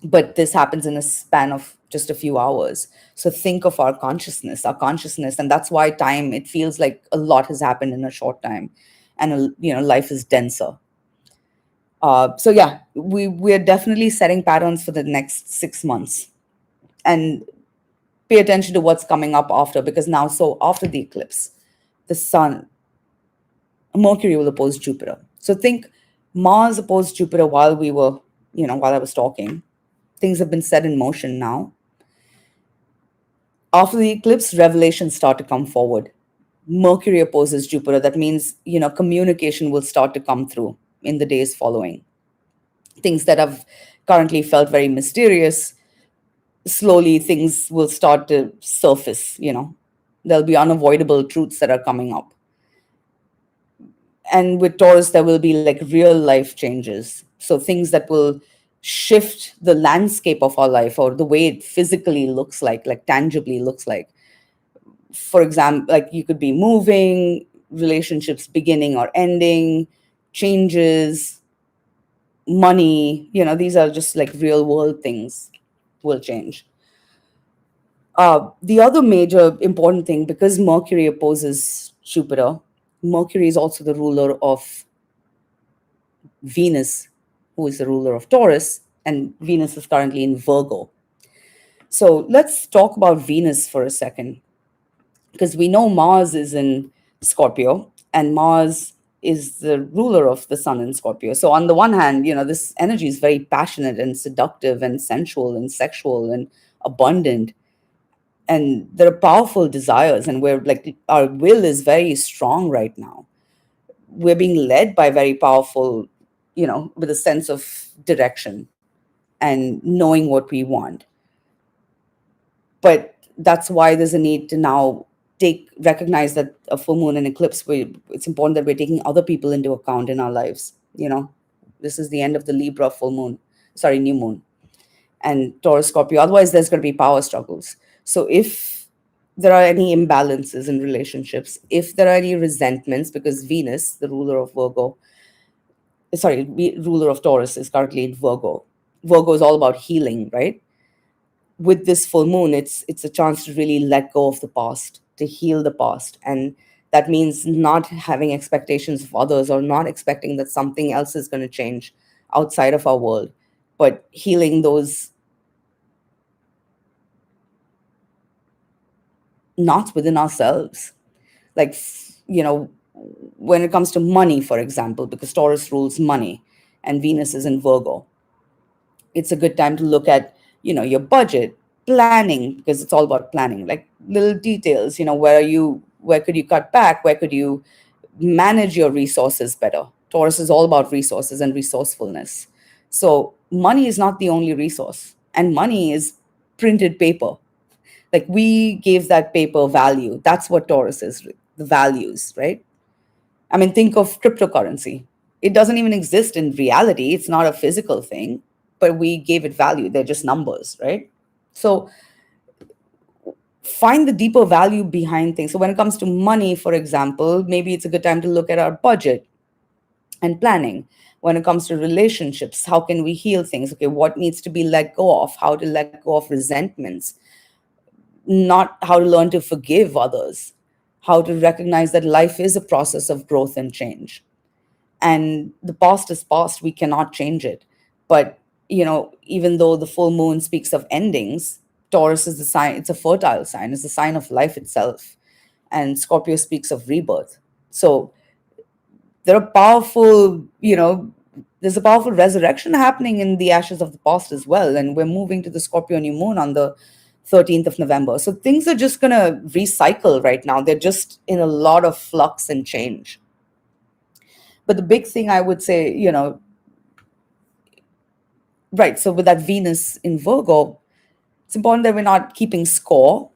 But this happens in a span of just a few hours. So think of our consciousness, and that's why time, it feels like a lot has happened in a short time, and life is denser. So yeah, we're definitely setting patterns for the next 6 months, and pay attention to what's coming up after, because now, so after the eclipse, the sun, Mercury will oppose Jupiter. So think Mars opposed Jupiter while I was talking. Things have been set in motion now. After the eclipse, revelations start to come forward. Mercury opposes Jupiter. That means, communication will start to come through in the days following. Things that have currently felt very mysterious, slowly things will start to surface. There'll be unavoidable truths that are coming up. And with Taurus, there will be like real life changes. So things that will shift the landscape of our life, or the way it physically looks like tangibly looks like. For example, like you could be moving, relationships beginning or ending, changes, money. These are just like real world things will change. The other major important thing, because Mercury opposes Jupiter, Mercury is also the ruler of Venus, who is the ruler of Taurus, and Venus is currently in Virgo. So let's talk about Venus for a second, because we know Mars is in Scorpio, and Mars is the ruler of the sun in Scorpio. So on the one hand, this energy is very passionate and seductive and sensual and sexual and abundant. And there are powerful desires, and we're like, our will is very strong right now. We're being led by very powerful, with a sense of direction and knowing what we want. But that's why there's a need to now recognize that a full moon and eclipse, it's important that we're taking other people into account in our lives. This is the end of the Libra full moon, sorry, new moon, and Taurus Scorpio. Otherwise, there's going to be power struggles. So if there are any imbalances in relationships, if there are any resentments, because Venus, the ruler of ruler of Taurus, is currently in Virgo. Virgo is all about healing, right? With this full moon, it's a chance to really let go of the past, to heal the past. And that means not having expectations of others, or not expecting that something else is going to change outside of our world, but healing those knots within ourselves. Like, when it comes to money, for example, because Taurus rules money and Venus is in Virgo, it's a good time to look at, your budget, planning, because it's all about planning, like little details. Where could you cut back? Where could you manage your resources better? Taurus is all about resources and resourcefulness. So money is not the only resource, and money is printed paper. Like we gave that paper value. That's what Taurus is, the values, right? I mean, think of cryptocurrency. It doesn't even exist in reality. It's not a physical thing, but we gave it value. They're just numbers, right? So find the deeper value behind things. So when it comes to money, for example, maybe it's a good time to look at our budget and planning. When it comes to relationships, how can we heal things? Okay, what needs to be let go of? How to let go of resentments? Not how to learn to forgive others, how to recognize that life is a process of growth and change. And the past is past, we cannot change it. But, even though the full moon speaks of endings, Taurus is the sign, it's a fertile sign, it's the sign of life itself. And Scorpio speaks of rebirth. So there are powerful, there's a powerful resurrection happening in the ashes of the past as well. And we're moving to the Scorpio new moon on the 13th of November. So things are just going to recycle right now. They're just in a lot of flux and change. But the big thing I would say, right, so with that Venus in Virgo, it's important that we're not keeping score,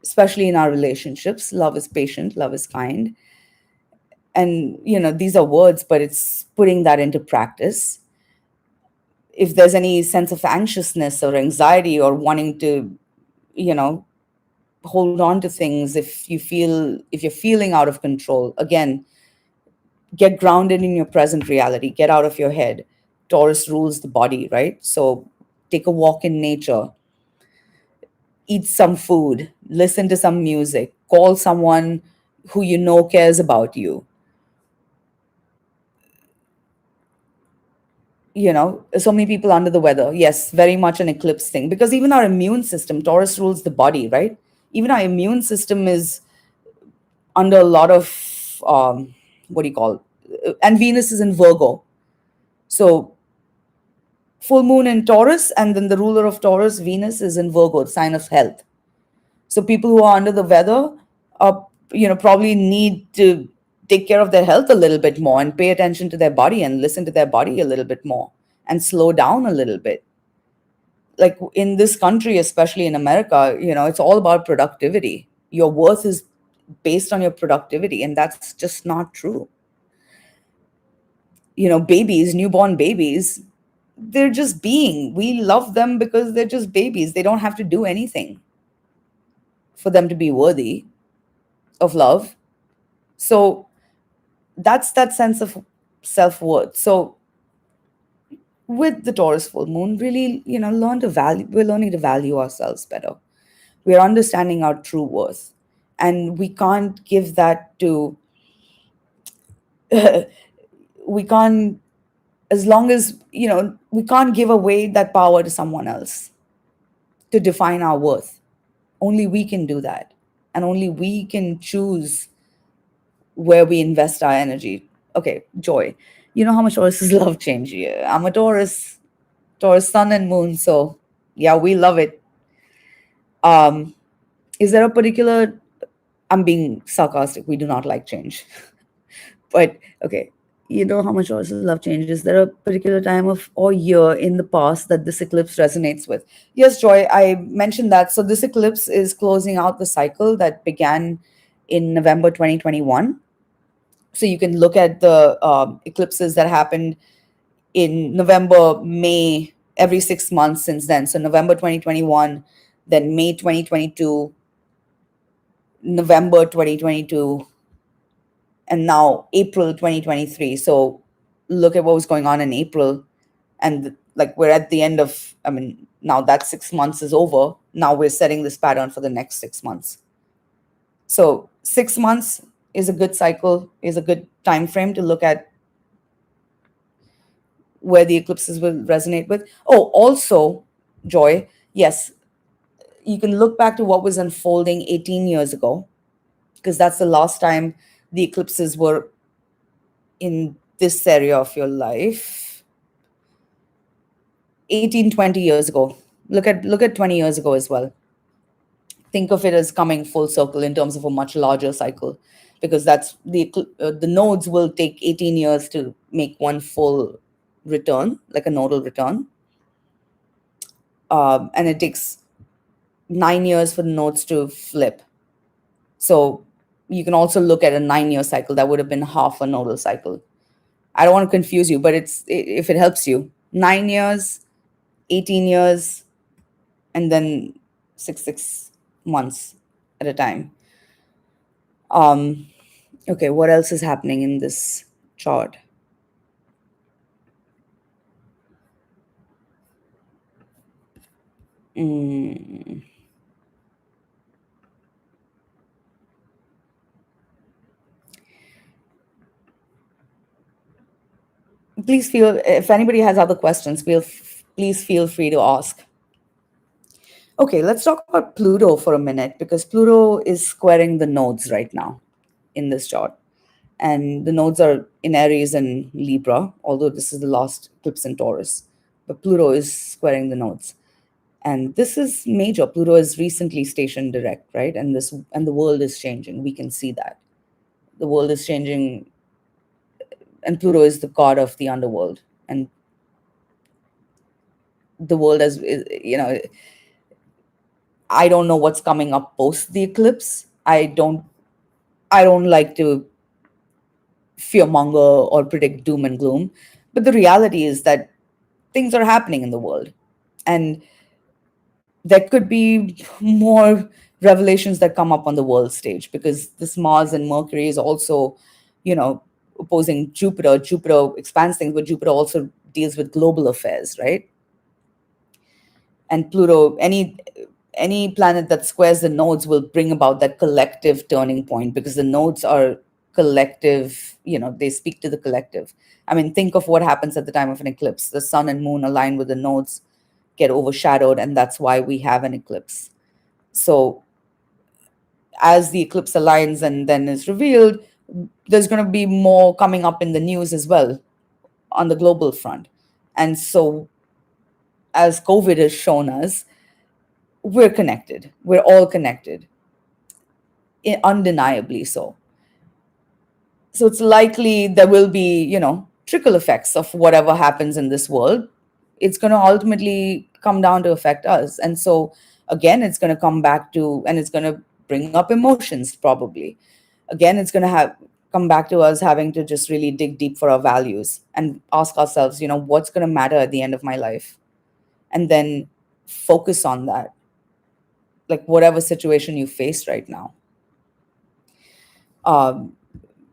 especially in our relationships. Love is patient, love is kind. And, these are words, but it's putting that into practice. If there's any sense of anxiousness or anxiety or wanting to, you know, hold on to things, if you're feeling out of control, again, get grounded in your present reality, get out of your head. Taurus rules the body, right? So take a walk in nature, eat some food, listen to some music, call someone who you know cares about you. So many people under the weather. Yes, very much an eclipse thing, because even our immune system, Taurus rules the body, right? Even our immune system is under a lot of what do you call and Venus is in Virgo. So full moon in Taurus, and then the ruler of Taurus, Venus, is in Virgo, sign of health. So people who are under the weather are, probably need to take care of their health a little bit more and pay attention to their body and listen to their body a little bit more and slow down a little bit. Like in this country, especially in America, it's all about productivity. Your worth is based on your productivity, and that's just not true. Babies, newborn babies, they're just being. We love them because they're just babies. They don't have to do anything for them to be worthy of love. So that's that sense of self-worth. So with the Taurus full moon, really, we're learning to value ourselves better. We're understanding our true worth. And we can't give that to, we can't, as long as, we can't give away that power to someone else to define our worth. Only we can do that. And only we can choose where we invest our energy. Okay, Joy. You know how much Taurus's love change. Yeah, I'm a Taurus sun and moon. So yeah, we love it. Um, is there a particular, I'm being sarcastic, we do not like change. But okay, you know how much Taurus's love change. Is there a particular time of or year in the past that this eclipse resonates with? Yes, Joy, I mentioned that. So this eclipse is closing out the cycle that began in November 2021. So you can look at the eclipses that happened in November, May, every 6 months since then. So November 2021, then May 2022, November 2022, and now April 2023. So look at what was going on in April. And like we're at the end of, I mean, now that 6 months is over. Now we're setting this pattern for the next 6 months. So 6 months is a good cycle, is a good time frame to look at where the eclipses will resonate with. Oh, also, Joy, yes, you can look back to what was unfolding 18 years ago, because that's the last time the eclipses were in this area of your life. 18, 20 years ago. Look at 20 years ago as well. Think of it as coming full circle in terms of a much larger cycle, because that's the nodes will take 18 years to make one full return, like a nodal return. And it takes 9 years for the nodes to flip. So You can also look at a 9-year cycle. That would have been half a nodal cycle. I don't want to confuse you, but if it helps you, 9 years, 18 years, and then 6 months at a time. Um, okay, what else is happening in this chart? Mm, please feel, if anybody has other questions, please feel free to ask. Okay, let's talk about Pluto for a minute, because Pluto is squaring the nodes right now in this chart. And the nodes are in Aries and Libra, although this is the last eclipse in Taurus. But Pluto is squaring the nodes. And this is major. Pluto is recently stationed direct, right? And the world is changing. We can see that. The world is changing, and Pluto is the god of the underworld. And the world as I don't know what's coming up post the eclipse. I don't like to fearmonger or predict doom and gloom. But the reality is that things are happening in the world. And there could be more revelations that come up on the world stage, because this Mars and Mercury is also, you know, opposing Jupiter. Jupiter expands things, but Jupiter also deals with global affairs, right? And Pluto, any planet that squares the nodes will bring about that collective turning point, because the nodes are collective, they speak to the collective. I mean, think of what happens at the time of an eclipse. The sun and moon align with the nodes, get overshadowed, and that's why we have an eclipse. So as the eclipse aligns and then is revealed, there's going to be more coming up in the news as well on the global front. And so, as COVID has shown us, we're connected. We're all connected, undeniably so. So it's likely there will be, trickle effects of whatever happens in this world. It's going to ultimately come down to affect us. And so, again, it's going to come back to, and it's going to bring up emotions probably. Again, it's going to come back to us having to just really dig deep for our values and ask ourselves, what's going to matter at the end of my life? And then focus on that, like whatever situation you face right now. Um,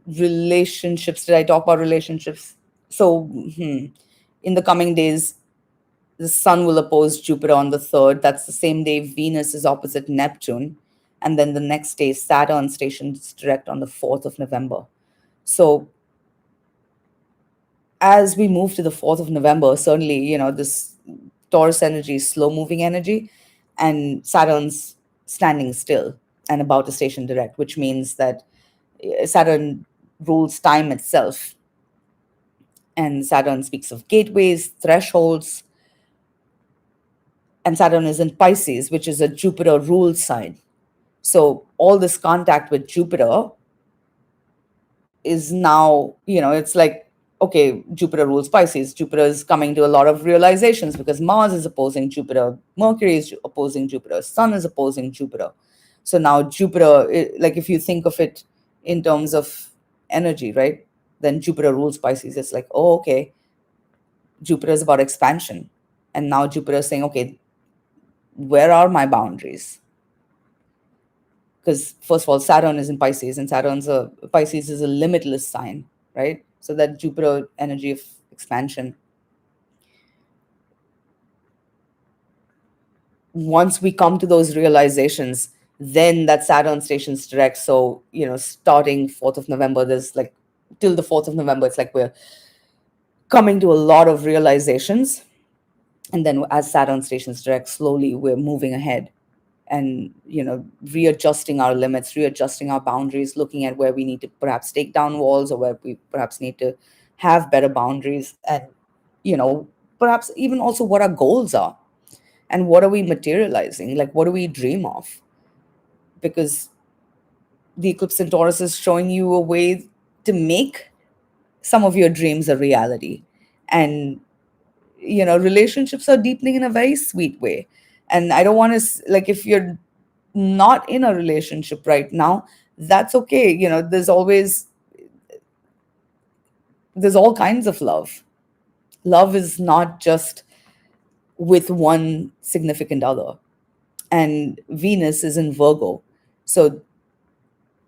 Relationships. Did I talk about relationships? So, in the coming days, the sun will oppose Jupiter on the 3rd. That's the same day Venus is opposite Neptune. And then the next day, Saturn stations direct on the 4th of November. So, as we move to the 4th of November, certainly, this Taurus energy is slow moving energy, and Saturn's standing still and about to station direct, which means that Saturn rules time itself. And Saturn speaks of gateways, thresholds. And Saturn is in Pisces, which is a Jupiter ruled sign. So all this contact with Jupiter is now, it's like, okay, Jupiter rules Pisces. Jupiter is coming to a lot of realizations because Mars is opposing Jupiter, Mercury is opposing Jupiter, Sun is opposing Jupiter. So now Jupiter, like if you think of it in terms of energy, right? Then Jupiter rules Pisces. It's like, oh, okay, Jupiter is about expansion. And now Jupiter is saying, okay, where are my boundaries? Because first of all, Saturn is in Pisces, and Pisces is a limitless sign, right? So that Jupiter energy of expansion. Once we come to those realizations, then that Saturn stations direct. So, starting 4th of November, there's like till the 4th of November, it's like we're coming to a lot of realizations. And then as Saturn stations direct, slowly we're moving ahead and, readjusting our limits, readjusting our boundaries, looking at where we need to perhaps take down walls or where we perhaps need to have better boundaries, and, perhaps even also what our goals are and what are we materializing, like what do we dream of? Because the eclipse in Taurus is showing you a way to make some of your dreams a reality. And relationships are deepening in a very sweet way. And I don't want to, like, if you're not in a relationship right now, That's okay. There's all kinds of love. Love is not just with one significant other. And Venus is in Virgo. So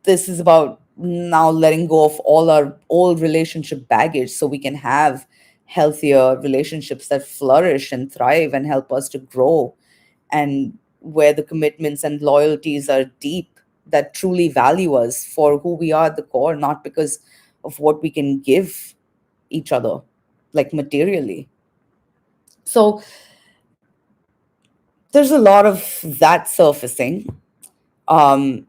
this is about now letting go of all our old relationship baggage so we can have healthier relationships that flourish and thrive and help us to grow, and where the commitments and loyalties are deep, that truly value us for who we are at the core, not because of what we can give each other, like materially. So there's a lot of that surfacing. Um,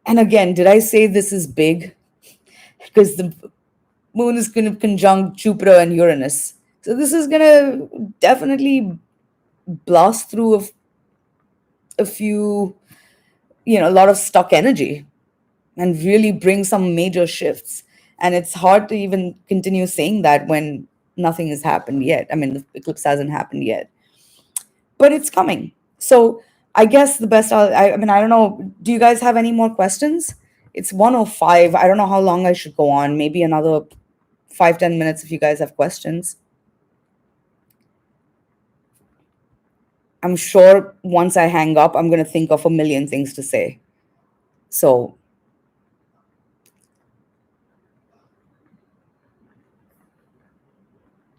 and again, did I say this is big? Because the moon is going to conjunct Jupiter and Uranus. So this is going to definitely blast through a few, a lot of stuck energy and really bring some major shifts. And it's hard to even continue saying that when nothing has happened yet. I mean, the eclipse hasn't happened yet, but it's coming. So I guess the best, I mean, I don't know. Do you guys have any more questions? It's 1:05. I don't know how long I should go on. Maybe another 5-10 minutes if you guys have questions. I'm sure once I hang up, I'm going to think of a million things to say. So,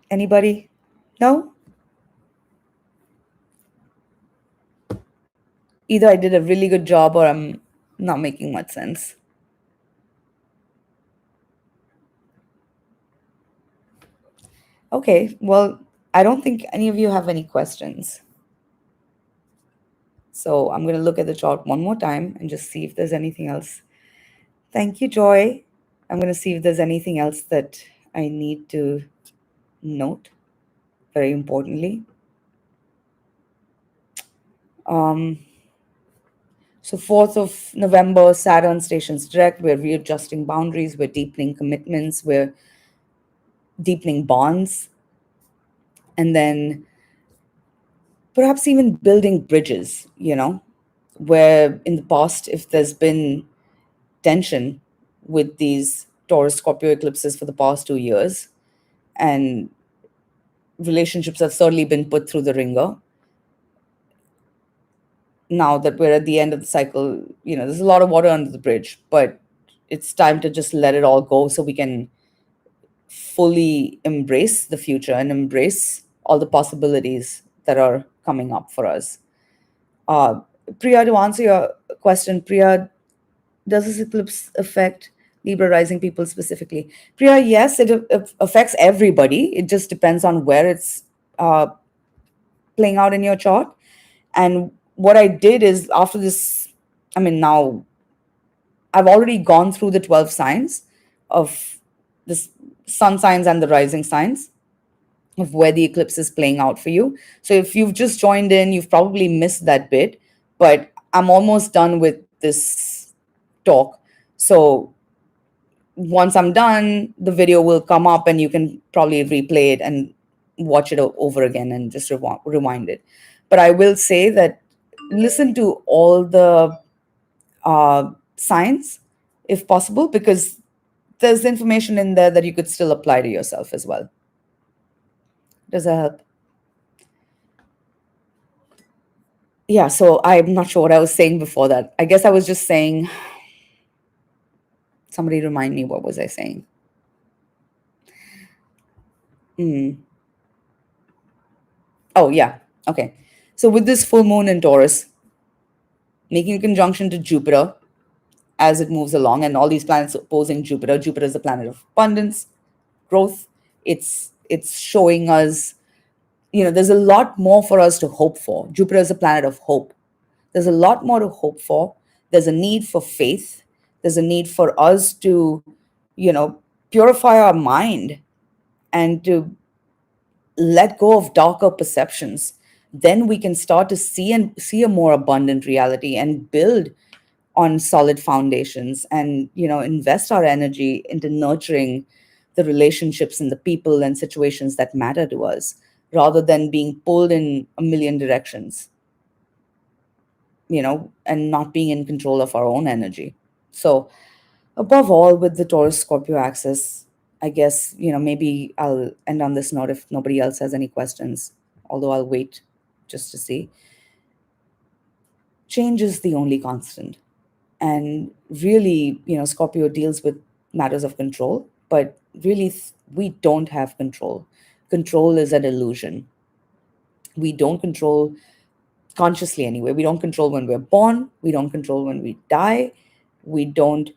anybody? No? Either I did a really good job or I'm not making much sense. Okay, well, I don't think any of you have any questions. So, I'm going to look at the chart one more time and just see if there's anything else. Thank you, Joy. I'm going to see if there's anything else that I need to note, very importantly. So 4th of November, Saturn stations direct. We're readjusting boundaries. We're deepening commitments. We're deepening bonds. And then perhaps even building bridges, where in the past, if there's been tension with these Taurus Scorpio eclipses for the past 2 years, and relationships have certainly been put through the ringer. Now that we're at the end of the cycle, there's a lot of water under the bridge, but it's time to just let it all go so we can fully embrace the future and embrace all the possibilities that are coming up for us. Priya, to answer your question, Priya, does this eclipse affect Libra rising people specifically? Priya, yes, it affects everybody. It just depends on where it's playing out in your chart. And what I did is after this, I mean, now I've already gone through the 12 signs of the sun signs and the rising signs of where the eclipse is playing out for you. So if you've just joined in, you've probably missed that bit, but I'm almost done with this talk. So once I'm done, the video will come up and you can probably replay it and watch it over again and just rewind it. But I will say that listen to all the signs if possible, because there's information in there that you could still apply to yourself as well. Does that help? Yeah, so I'm not sure what I was saying before that. I guess I was just saying, somebody remind me, what was I saying? Oh, yeah. Okay. So with this full moon in Taurus, making a conjunction to Jupiter as it moves along, and all these planets opposing Jupiter. Jupiter is the planet of abundance, growth. It's showing us, there's a lot more for us to hope for. Jupiter is a planet of hope. There's a lot more to hope for. There's a need for faith. There's a need for us to, purify our mind and to let go of darker perceptions. Then we can start to see a more abundant reality and build on solid foundations, and invest our energy into nurturing the relationships and the people and situations that matter to us, rather than being pulled in a million directions. and not being in control of our own energy. So, above all, with the Taurus Scorpio axis, I guess, maybe I'll end on this note if nobody else has any questions, although I'll wait just to see. Change is the only constant. And really, Scorpio deals with matters of control, but really, we don't have control. Control is an illusion. We don't control consciously anyway. We don't control when we're born. We don't control when we die. We don't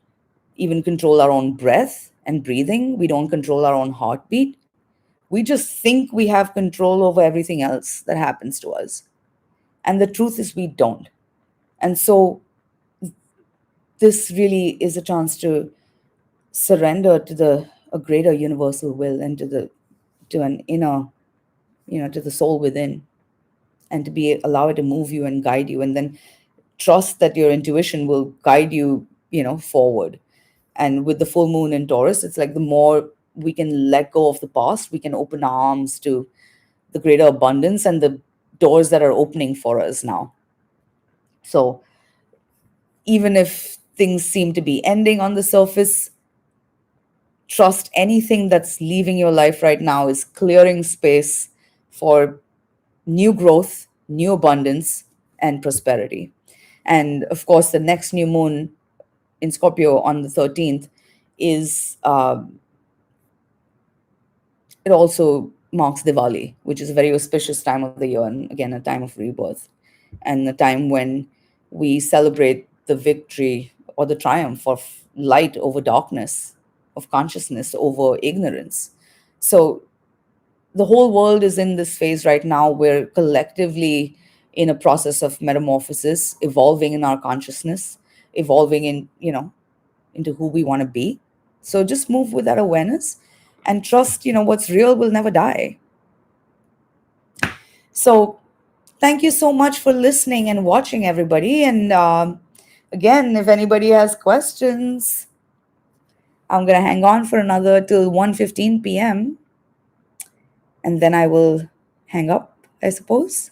even control our own breath and breathing. We don't control our own heartbeat. We just think we have control over everything else that happens to us. And the truth is, we don't. And so, this really is a chance to surrender to a greater universal will and to an inner, to the soul within, and to be allow it to move you and guide you, and then trust that your intuition will guide you, forward. And with the full moon in Taurus, it's like the more we can let go of the past, we can open our arms to the greater abundance and the doors that are opening for us now. So even if things seem to be ending on the surface, trust anything that's leaving your life right now is clearing space for new growth, new abundance, and prosperity. And of course, the next new moon in Scorpio on the 13th is it also marks Diwali, which is a very auspicious time of the year, and again, a time of rebirth, and a time when we celebrate the victory or the triumph of light over darkness, of consciousness over ignorance. So the whole world is in this phase right now. We're collectively in a process of metamorphosis, evolving in our consciousness, evolving into who we want to be. So just move with that awareness and trust, what's real will never die. So thank you so much for listening and watching, everybody. And again, if anybody has questions, I'm going to hang on for another till 1:15 p.m. and then I will hang up, I suppose.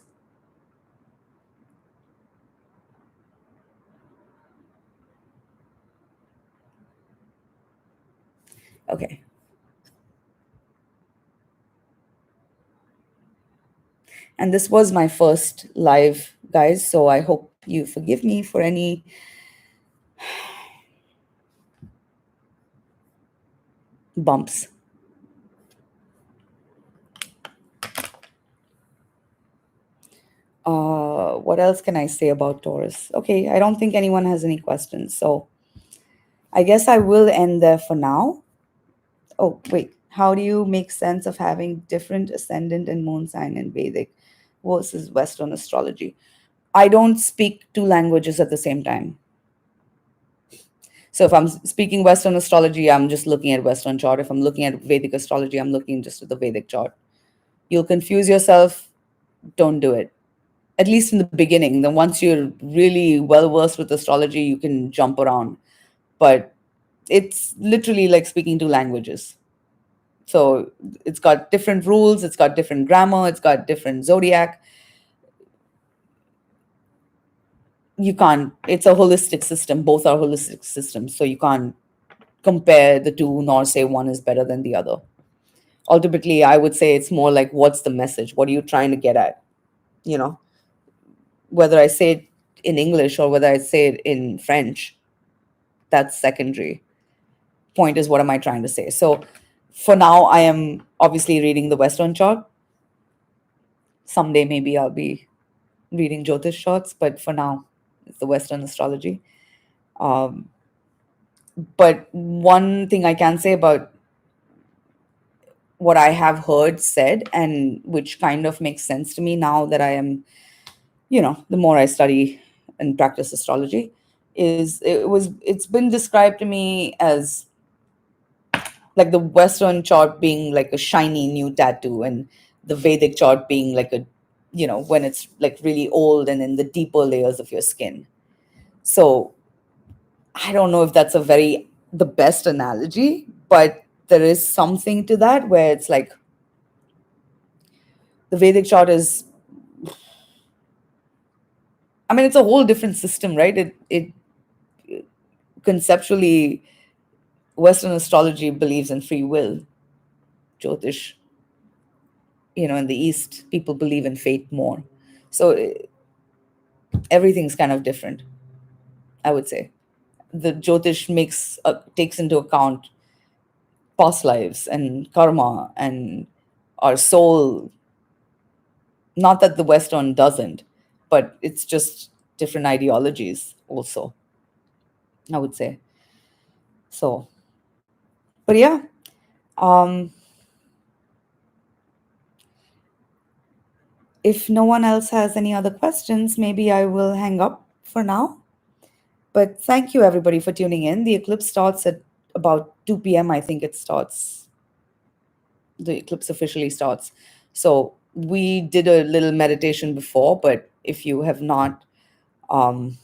Okay. And this was my first live, guys. So I hope you forgive me for any bumps. What else can I say about Taurus? Okay, I don't think anyone has any questions. So I guess I will end there for now. Oh, wait. How do you make sense of having different ascendant and moon sign in Vedic versus Western astrology? I don't speak two languages at the same time. So if I'm speaking Western astrology, I'm just looking at Western chart. If I'm looking at Vedic astrology, I'm looking just at the Vedic chart. You'll confuse yourself. Don't do it. At least in the beginning. Then once you're really well versed with astrology, you can jump around. But it's literally like speaking two languages. So it's got different rules, it's got different grammar, it's got different zodiac. You can't, it's a holistic system. Both are holistic systems. So you can't compare the two nor say one is better than the other. Ultimately, I would say it's more like, what's the message? What are you trying to get at? You know, whether I say it in English or whether I say it in French, that's secondary. Point is, what am I trying to say? So for now, I am obviously reading the Western chart. Someday, maybe I'll be reading Jyotish charts, but for now, it's the Western astrology. Um, but one thing I can say about what I have heard said, and which kind of makes sense to me now that I am, the more I study and practice astrology, is it's been described to me as like the Western chart being like a shiny new tattoo, and the Vedic chart being like a, when it's like really old and in the deeper layers of your skin. So I don't know if that's the best analogy, but there is something to that where it's like the Vedic chart is, I mean, it's a whole different system, right? It conceptually, Western astrology believes in free will. Jyotish, in the East, people believe in fate more. So everything's kind of different, I would say. The Jyotish takes into account past lives and karma and our soul. Not that the Western doesn't, but it's just different ideologies also, I would say. So, but yeah, um, if no one else has any other questions, maybe I will hang up for now. But thank you everybody for tuning in. The eclipse starts at about 2 p.m. I think it starts. The eclipse officially starts. So we did a little meditation before, but if you have not, um,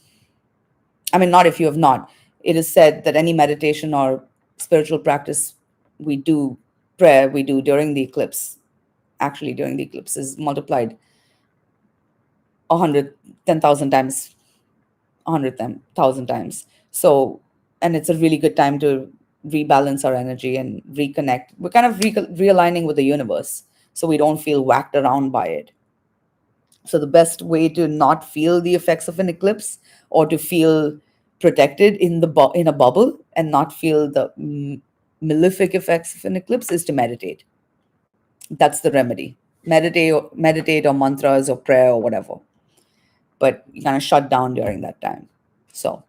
I mean, not if you have not, it is said that any meditation or spiritual practice we do, prayer we do during the eclipse, actually during the eclipse, is multiplied 110,000 times, 100,000 times. So, and it's a really good time to rebalance our energy and reconnect. We're kind of realigning with the universe so we don't feel whacked around by it. So, the best way to not feel the effects of an eclipse, or to feel protected in in a bubble and not feel the malefic effects of an eclipse, is to meditate. That's the remedy. Meditate or mantras or prayer or whatever. But you kind of shut down during that time. So,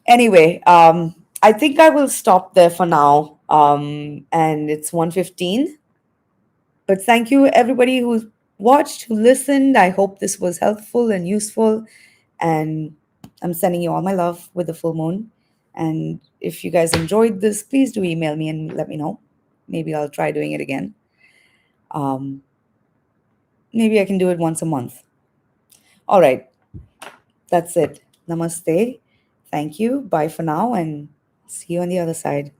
anyway, I think I will stop there for now. And it's 1:15. But thank you everybody who watched, who listened. I hope this was helpful and useful. And I'm sending you all my love with the full moon. And if you guys enjoyed this, please do email me and let me know. Maybe I'll try doing it again. Um, Maybe I can do it once a month. All right. That's it. Namaste. Thank you. Bye for now, and see you on the other side.